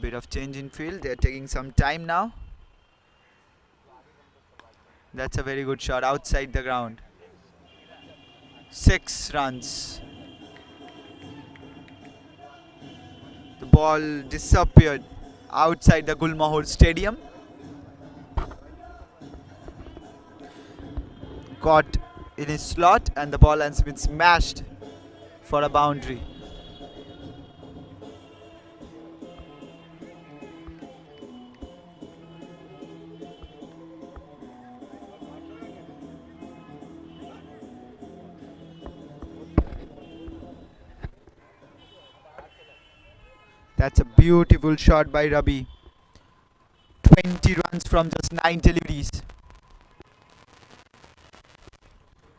Bit of change in field. They are taking some time now. That's a very good shot outside the ground. 6 runs. The ball disappeared outside the Gulmahur Stadium. Caught in his slot and the ball has been smashed for a boundary. That's a beautiful shot by Rabi. 20 runs from just 9 deliveries.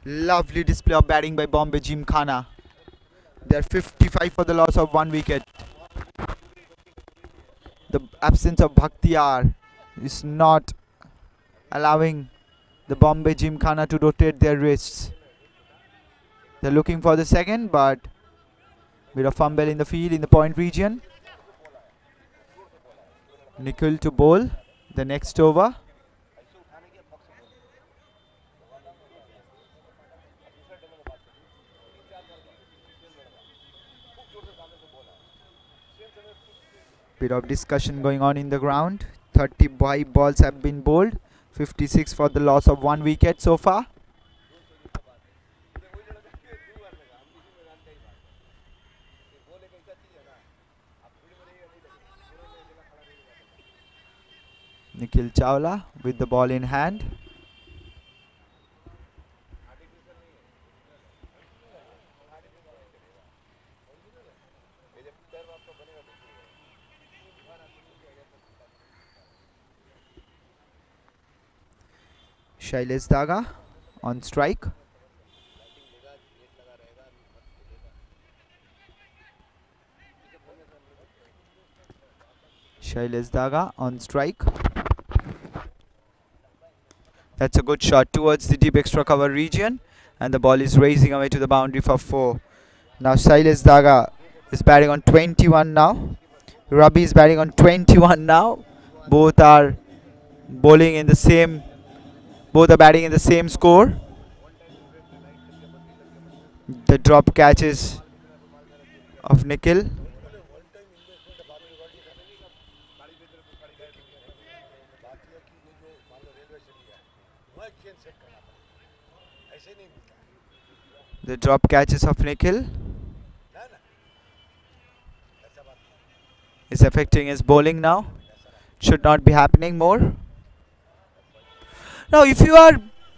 Lovely display of batting by Bombay Gymkhana. They're 55 for the loss of 1 wicket. The absence of Bhaktiyar is not allowing the Bombay Gymkhana to rotate their wrists. They're looking for the second, but bit of fumble in the field in the point region. Nikhil to bowl the next over. Bit of discussion going on in the ground. 35 balls have been bowled. 56 for the loss of 1 wicket so far. Nikhil Chawla with the ball in hand. Shailesh Daga on strike. Shailesh Daga on strike. That's a good shot towards the deep extra cover region, and the ball is racing away to the boundary for 4. Now Shailesh Daga is batting on 21 now. Rabi is batting on 21 now. Both are bowling in the same. Both are batting in the same score. The drop catches of Nikhil. The drop catches of Nikhil is affecting his bowling now. Should not be happening more. Now if you are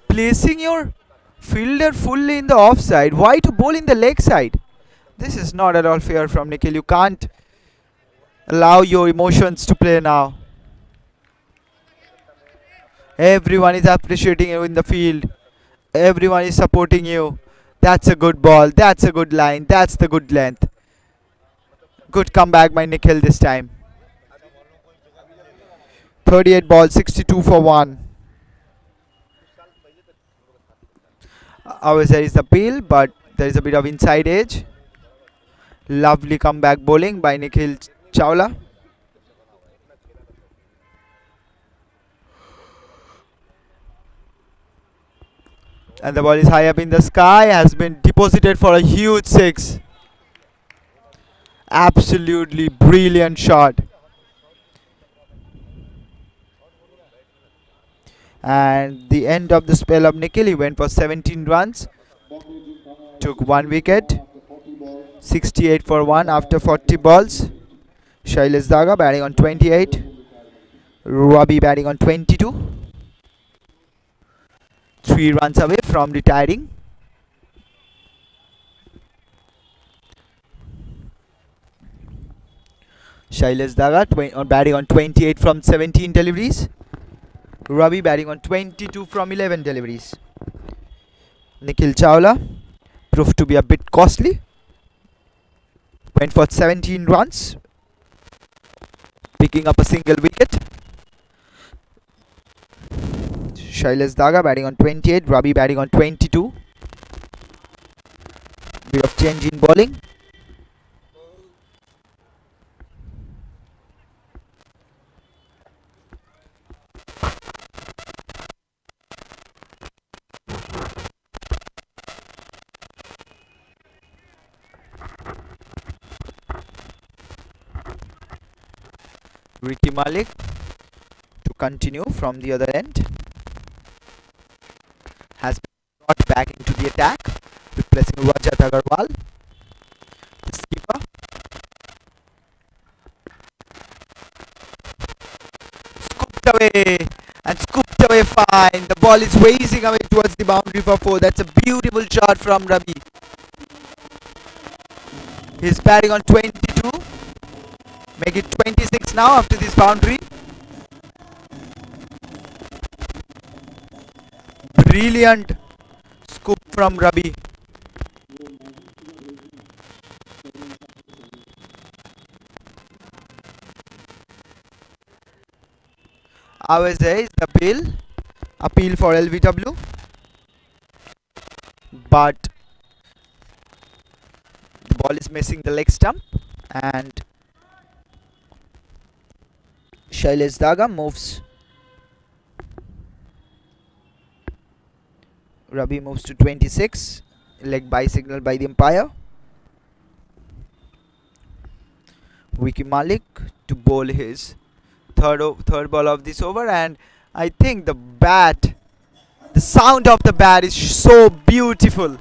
placing your fielder fully in the offside, why to bowl in the leg side? This is not at all fair from Nikhil. You can't allow your emotions to play now. Everyone is appreciating you in the field. Everyone is supporting you. That's a good ball. That's a good line. That's the good length. Good comeback by Nikhil this time. 38 balls, 62 for 1. There is a peel, but there is a bit of inside edge. Lovely comeback bowling by Nikhil Chawla. And the ball is high up in the sky, has been deposited for a huge 6. Absolutely brilliant shot. And the end of the spell of Nikhil, he went for 17 runs. Took 1 wicket. 68 for 1 after 40 balls. Shailesh Daga batting on 28. Rabi batting on 22. 3 runs away from retiring. Shailesh Daga batting on 28 from 17 deliveries. Rabi batting on 22 from 11 deliveries. Nikhil Chawla proved to be a bit costly. Went for 17 runs, picking up a single wicket. Shailesh Daga batting on 28, Rabi batting on 22. Bit of change in bowling. Ricky Malik to continue from the other end. Has been brought back into the attack, replacing Rajat Agarwal, the skipper. Scooped away and scooped away fine. The ball is racing away towards the boundary for 4. That's a beautiful shot from Ravi. He's batting on 22. Make it 26 now after this boundary. Brilliant scoop from Ravi. Always there is the appeal for LBW, but the ball is missing the leg stump, and Shailesh Daga moves. Ravi moves to 26. Leg by signal by the umpire. Ricky Malik to bowl his third ball of this over, and I think the sound of the bat is so beautiful.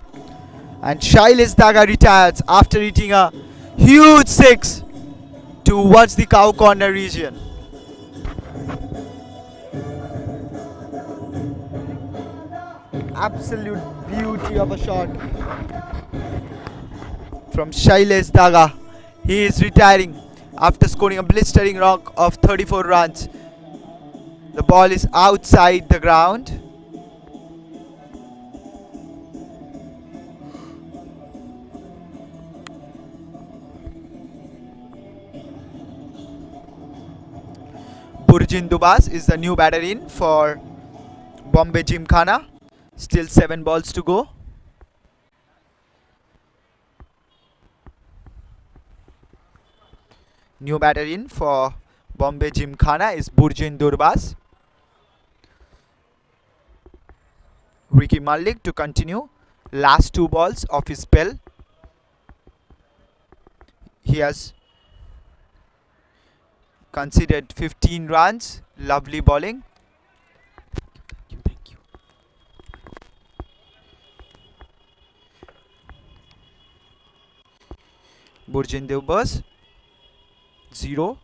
And Shailesh Daga retires after hitting a huge 6 towards the cow corner region. Absolute beauty of a shot from Shailesh Daga. He is retiring after scoring a blistering knock of 34 runs. The ball is outside the ground. Burjin Dubas is the new batter in for Bombay Gymkhana. Still 7 balls to go. New batter in for Bombay Gymkhana is Burjin Durbas. Ricky Malik to continue. Last 2 balls of his spell. He has conceded 15 runs. Lovely bowling. Thank you. Burjin Durbas 0,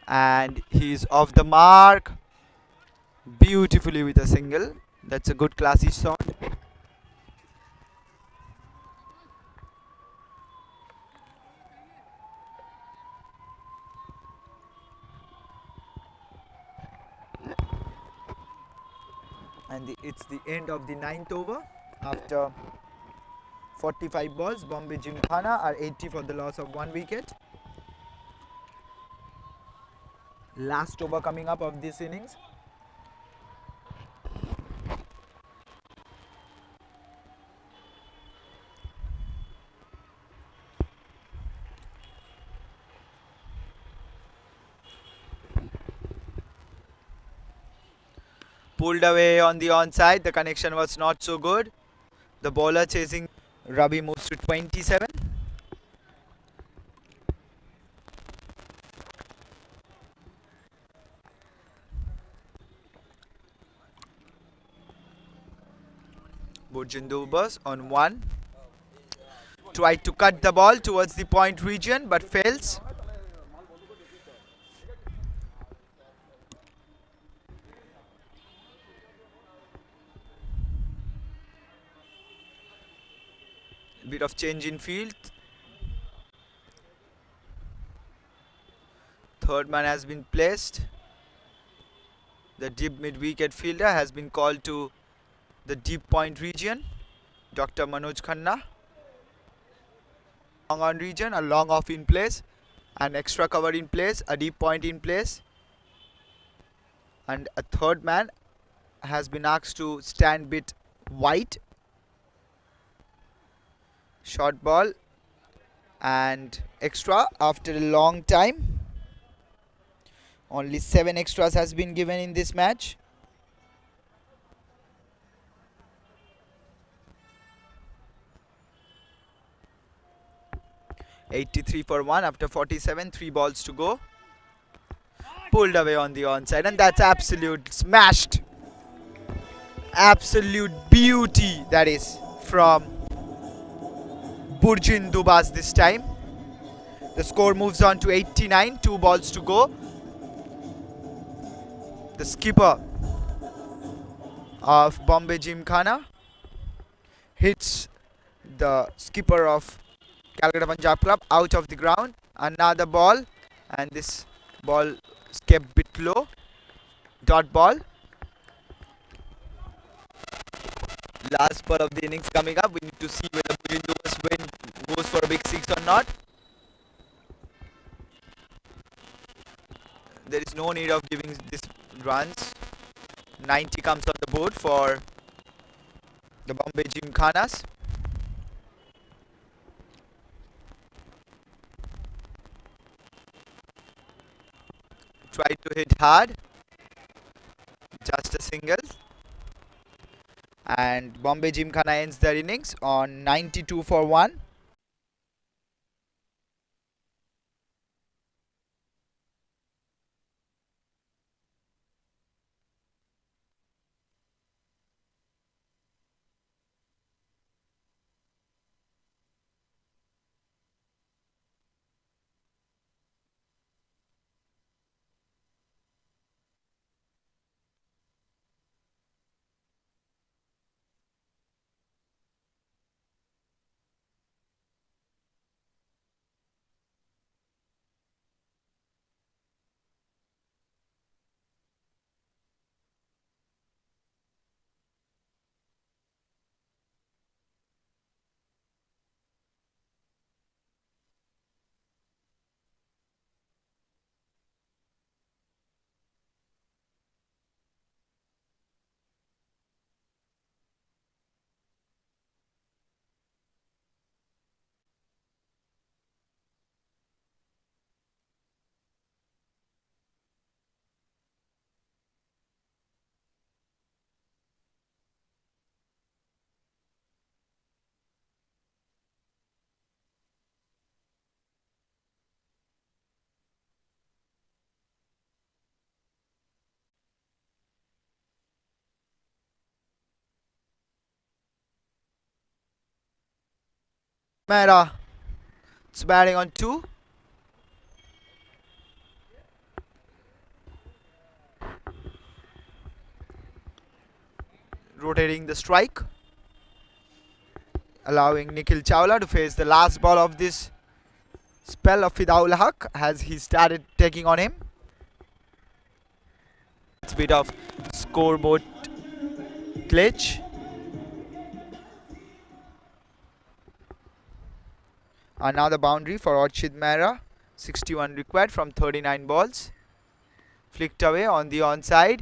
and he is off the mark beautifully with a single. That's a good classy shot. And it's the end of the 9th over. After 45 balls, Bombay Gymkhana are 80 for the loss of 1 wicket. Last over coming up of this innings. Pulled away on the onside. The connection was not so good. The bowler chasing Ravi moves to 27. Burjin Durbas on 1. Tried to cut the ball towards the point region but fails. Bit of change in field. Third man has been placed. The deep mid-wicket fielder has been called to the deep point region. Dr. Manoj Khanna. Long on region, a long off in place, an extra cover in place, a deep point in place, and a third man has been asked to stand bit wide. Short ball and extra after a long time. Only 7 extras has been given in this match. (83 for 1) after 47, 3 balls to go. pulled away on the onside, and that's absolute smashed. Absolute beauty that is from Burjin Dubas this time. The score moves on to 89, 2 balls to go. The skipper of Bombay Gymkhana hits the skipper of Kolkata Punjab Club out of the ground. Another ball, and this ball is kept bit low. Dot ball. Last ball of the innings coming up. We need to see whether Bujindu's win goes for a big six or not. There is no need of giving this runs. 90 comes on the board for the Bombay Gymkhanas. Try to hit hard. Just a single. And Bombay Gymkhana ends their innings on 92 for 1. Mehra is batting on 2. Rotating the strike, allowing Nikhil Chawla to face the last ball of this spell of Fidaul Haq as he started taking on him. It's a bit of scoreboard glitch. Another boundary for Archid Mehra. 61 required from 39 balls. Flicked away on the onside.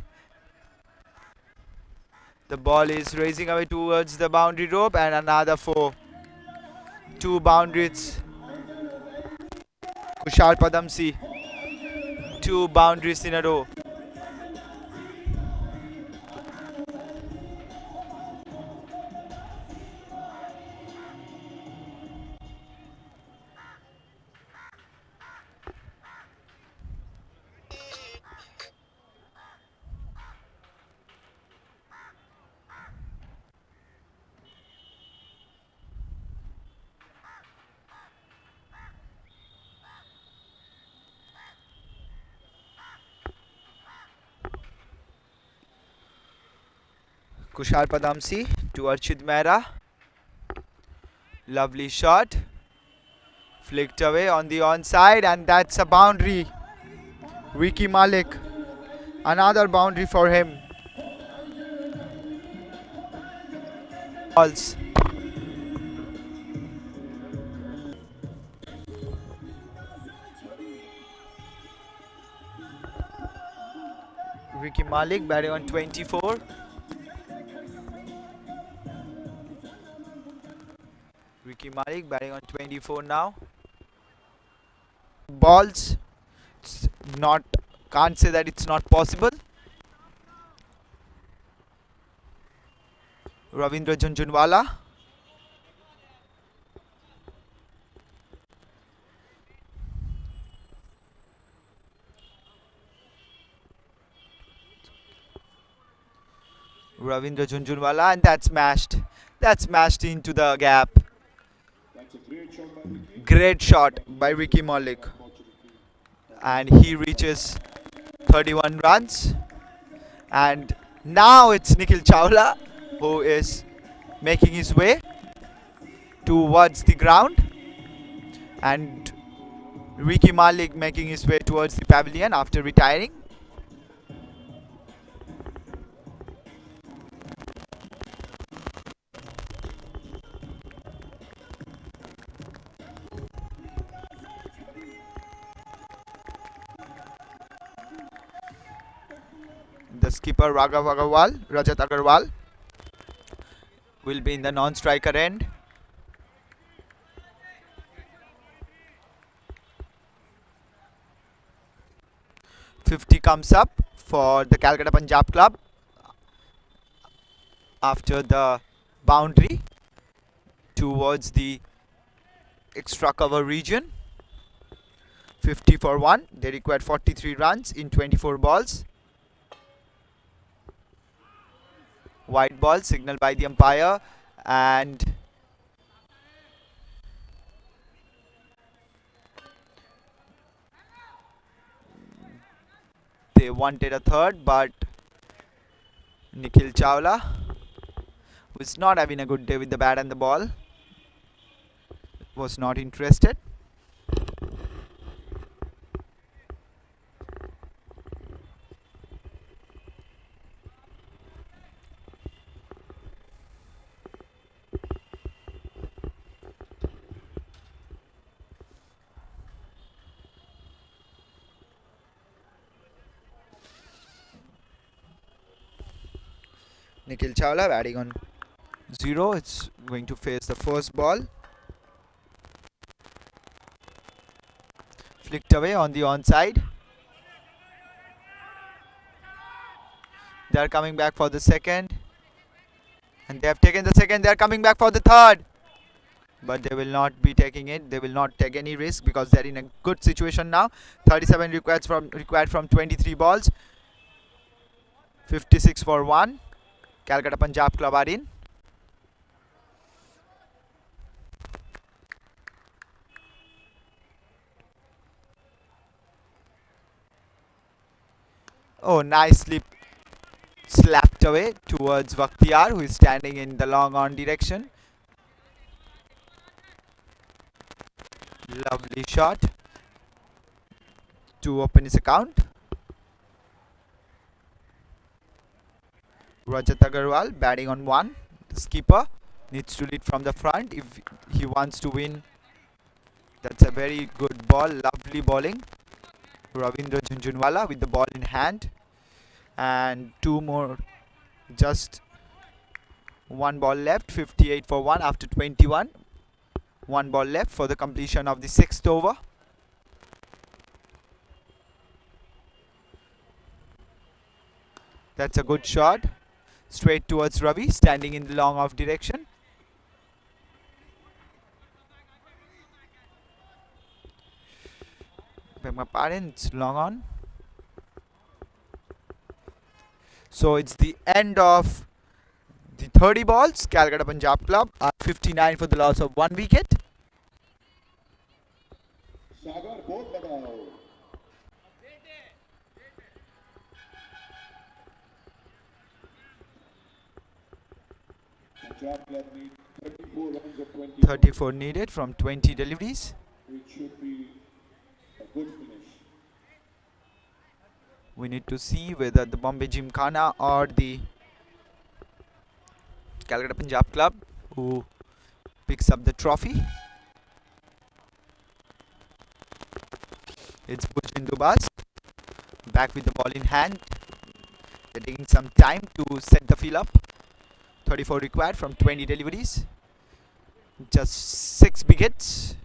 The ball is racing away towards the boundary rope, and another 4. 2 boundaries. Kushal Padamsi. 2 boundaries in a row. Kushal Padamsi to Archid Mehra. Lovely shot. Flicked away on the onside, and that's a boundary. Vicky Malik. Another boundary for him. Balls. Vicky Malik batting on 24. Vicky Malik batting on 24 now. Balls. It's not, can't say that it's not possible. Ravindra Jhunjhunwala. Ravindra Jhunjhunwala, and that's smashed. That's smashed into the gap. Great shot by Ricky Malik. And he reaches 31 runs. And now it's Nikhil Chawla who is making his way towards the ground. And Ricky Malik making his way towards the pavilion after retiring. The skipper Rajat Agarwal will be in the non-striker end. .50 comes up for the Kolkata Punjab Club after the boundary towards the extra cover region. 50 for 1. They required 43 runs in 24 balls. White ball signaled by the umpire, and they wanted a third, but Nikhil Chawla, who is not having a good day with the bat and the ball, was not interested. Nikhil Chawla batting on 0. It's going to face the first ball. Flicked away on the onside. They are coming back for the second. And they have taken the second. They are coming back for the third. But they will not be taking it. They will not take any risk because they are in a good situation now. 37 required from 23 balls. 56 for 1. Kolkata Punjab Club are in. Oh, nicely slapped away towards Vakhtiyar, who is standing in the long on direction. Lovely shot to open his account. Rajat Agarwal batting on 1. The skipper needs to lead from the front if he wants to win. That's a very good ball. Lovely bowling. Ravindra Jhunjhunwala with the ball in hand. And two more. Just one ball left. 58 for 1 after 21. One ball left for the completion of the 6th over. That's a good shot. Straight towards Ravi, standing in the long off direction. Beg my pardon, it's long on. So it's the end of the 30 balls. Kolkata Punjab Club are 59 for the loss of 1 wicket. Punjab Club need 34 runs of 20. 34 needed from 20 deliveries. Which should be a good finish. We need to see whether the Bombay Gymkhana or the Kolkata Punjab Club who picks up the trophy. It's Burjindu Bas back with the ball in hand. They're taking some time to set the field up. 34 required from 20 deliveries. Just 6 wickets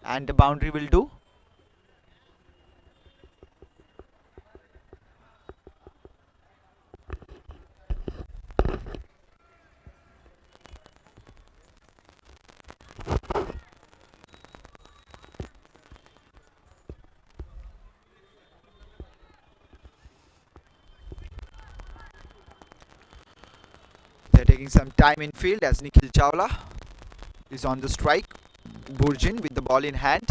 and the boundary will do. They're taking some time in field as Nikhil Chawla is on the strike. Burjin with the ball in hand.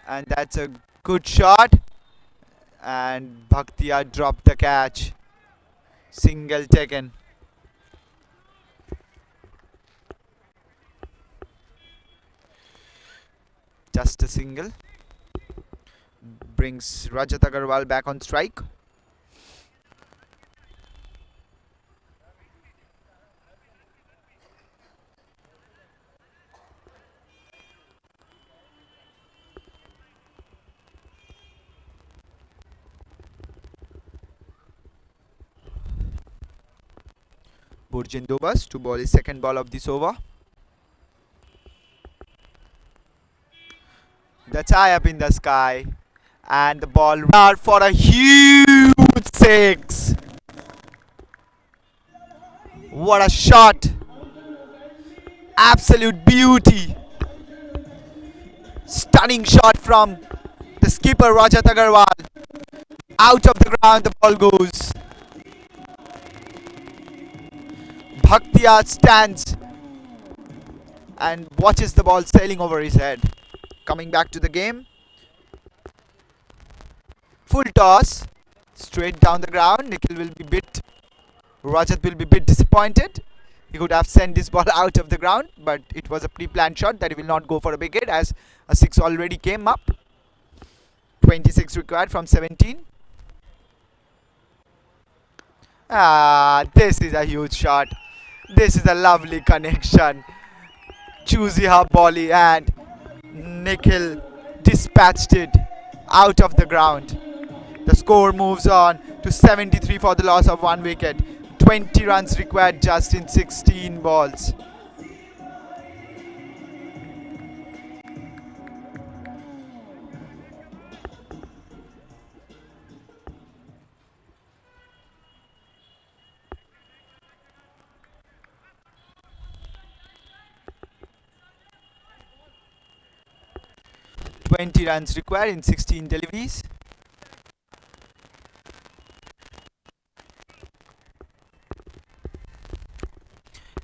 And that's a good shot. And Bhaktiyar dropped the catch. Single taken. Just a single. Brings Rajat Agarwal back on strike. Burjin Dobas to bowl his second ball of this over. That's high up in the sky. And the ball for a huge six. What a shot. Absolute beauty. Stunning shot from the skipper Rajat Agarwal. Out of the ground the ball goes. Bhaktiyar stands and watches the ball sailing over his head. Coming back to the game. Full toss. Straight down the ground. Nikhil will be Rajat will be a bit disappointed. He could have sent this ball out of the ground, but it was a pre-planned shot that he will not go for a wicket as a 6 already came up. 26 required from 17. This is a huge shot. This is a lovely connection. Choosy half volley and Nikhil dispatched it out of the ground. The score moves on to 73 for the loss of 1 wicket. 20 runs required just in 16 balls. Runs required in 16 deliveries.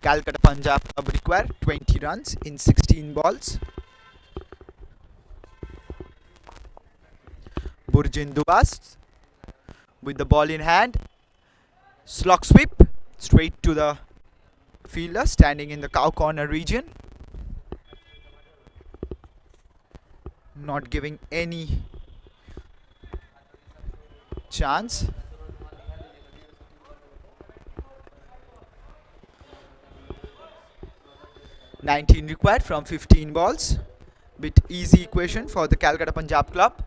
Kolkata Punjab Club require 20 runs in 16 balls. Burjin Dubas with the ball in hand. Slog sweep straight to the fielder standing in the cow corner region. Not giving any chance. (19) required from 15 balls. Bit easy equation for the Kolkata Punjab Club.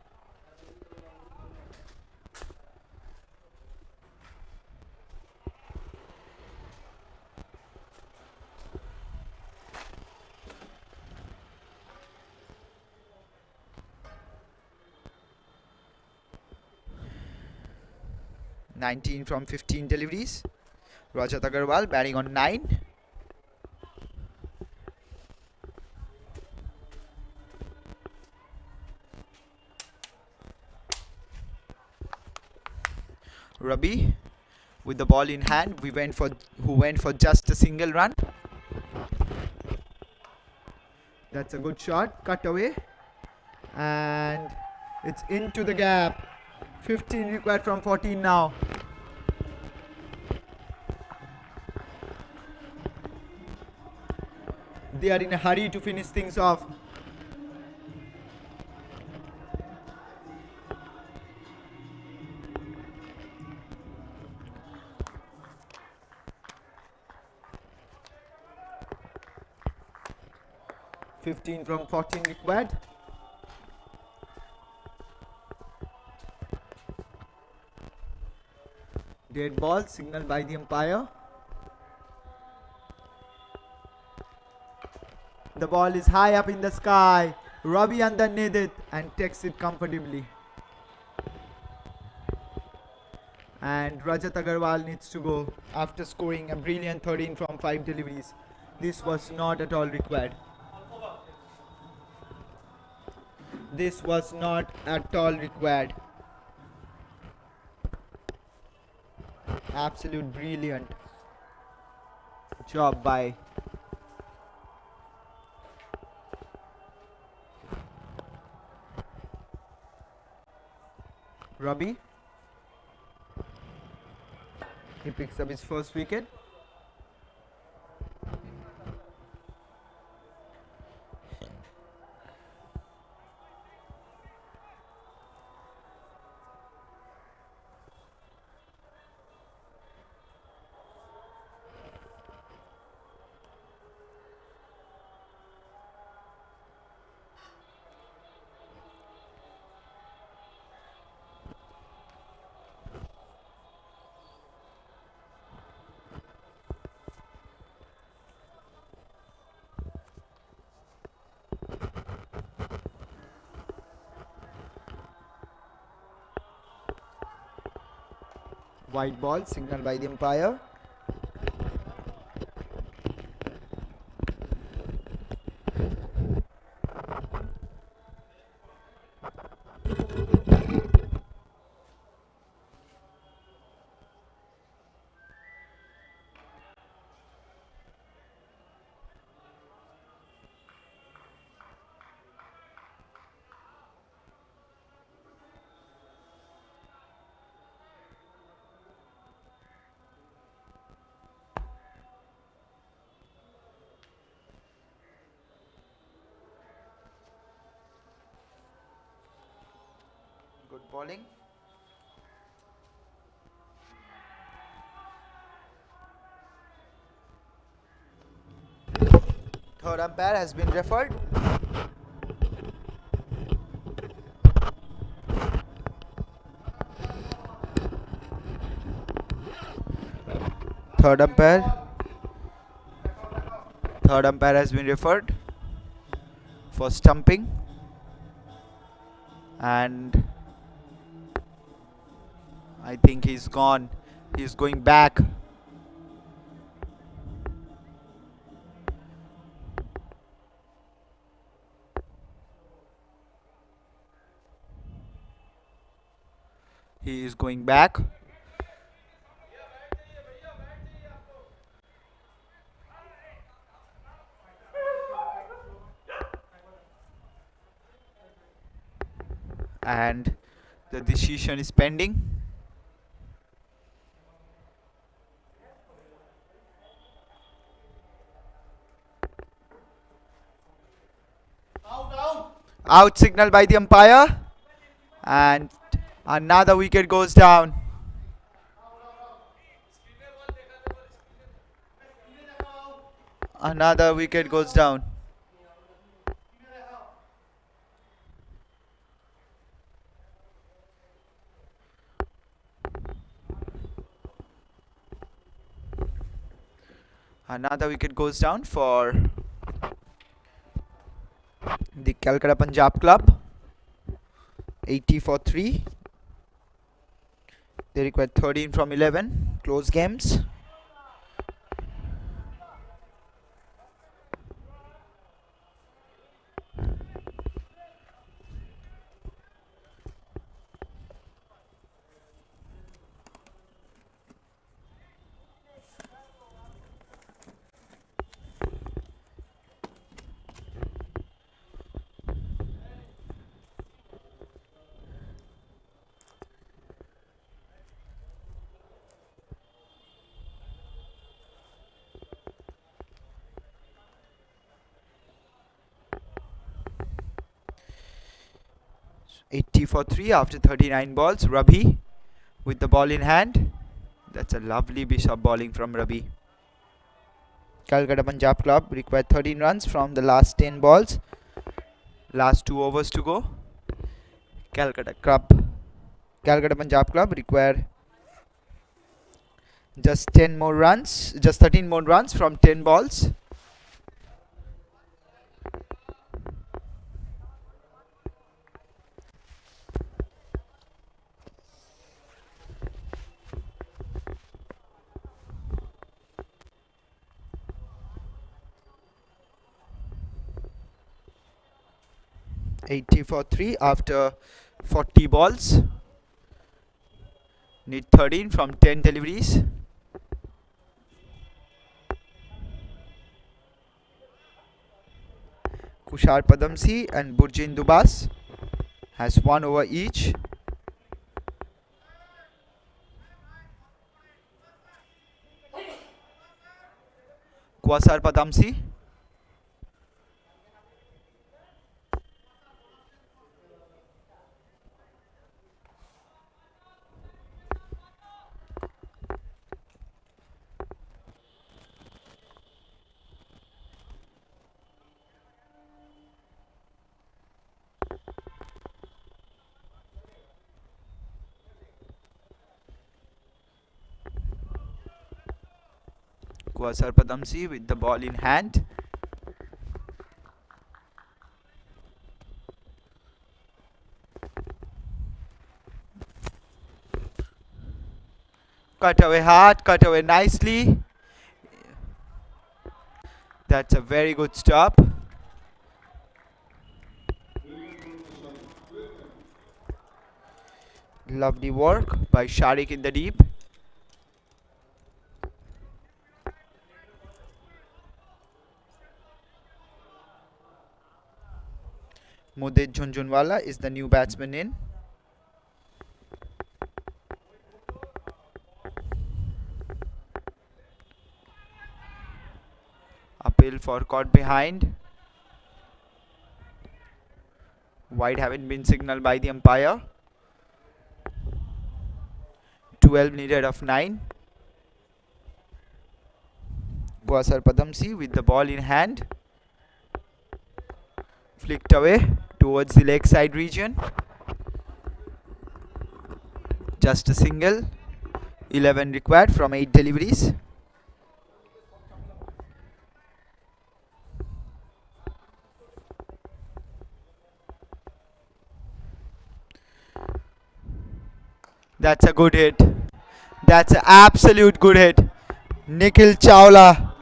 (19) from 15 deliveries. Rajat Agarwal batting on 9. Rabi with the ball in hand, who went for just a single run. That's a good shot, cut away, and it's into the gap. 15 required from 14 now. They are in a hurry to finish things off. (15 from 14 required. Dead ball signaled by the umpire. The ball is high up in the sky. Ravi underneath it and takes it comfortably. And Rajat Agarwal needs to go after scoring a brilliant 13 from 5 deliveries. This was not at all required. This was not at all required. Absolute brilliant job by Ravi. He picks up his first wicket. White ball signaled by the umpire. Good bowling. Third umpire has been referred. Third umpire. Third umpire has been referred for stumping, and I think he's gone. He's going back. He is going back. And the decision is pending. Out signal by the umpire, and another wicket goes down. Another wicket goes down. Another wicket goes down for the Kolkata Punjab Club. 80 for 3. They require 13 from 11. Close games. $80 for 3 after 39 balls. Ravi with the ball in hand. That's a lovely piece of bowling from Ravi. Kolkata Punjab Club required 13 runs from the last 10 balls. Last 2 overs to go. Kolkata Punjab Club require just 13 more runs from 10 balls. $80 for 3 after 40 balls. Need 13 from 10 deliveries. Kushar Padamsi and Burjin Dubas has 1 over each. Kuasar Padamsi. Kuasar Padamsi with the ball in hand. Cut away hard, cut away nicely. That's a very good stop. Lovely work by Sharik in the deep. Mudit Jhunjhunwala is the new batsman in. Appeal for caught behind. Wide haven't been signaled by the umpire. 12 needed of 9. Kuasar Padamsi with the ball in hand. Flicked away towards the leg side region. Just a single. 11 required from 8 deliveries. That's a good hit. That's an absolute good hit. Nikhil Chawla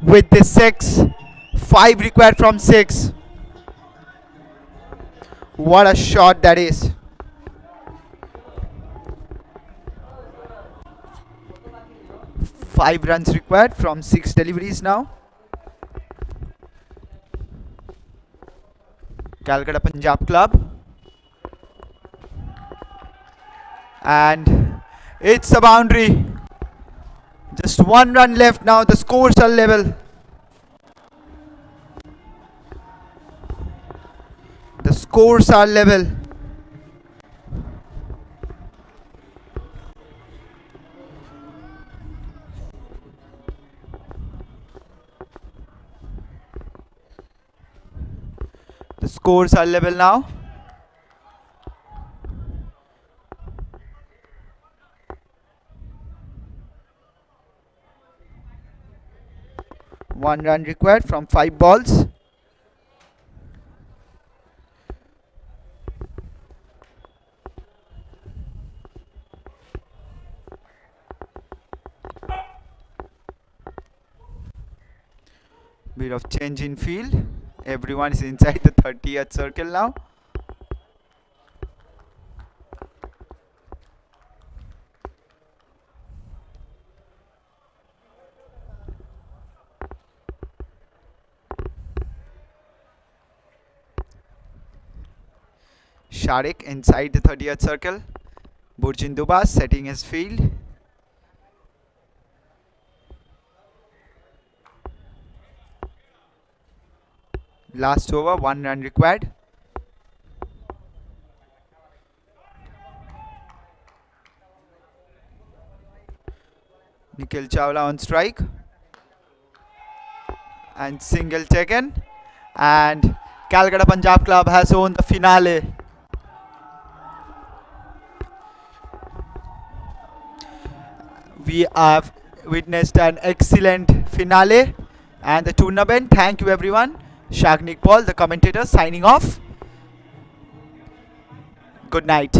with the 6. 5 required from 6. What a shot that is. Five runs required from 6 deliveries now. Kolkata Punjab Club. And it's a boundary. Just 1 run left now. The scores are level. The scores are level. The scores are level now. One run required from 5 balls. Bit of change in field. Everyone is inside the 30th circle now. Sharik inside the 30th circle. Burjin Dubas setting his field. Last over, 1 run required. Nikhil Chawla on strike. And single taken. And Kolkata Punjab Club has won the finale. We have witnessed an excellent finale and the tournament. Thank you everyone. Shagnik Paul, the commentator, signing off. Good night.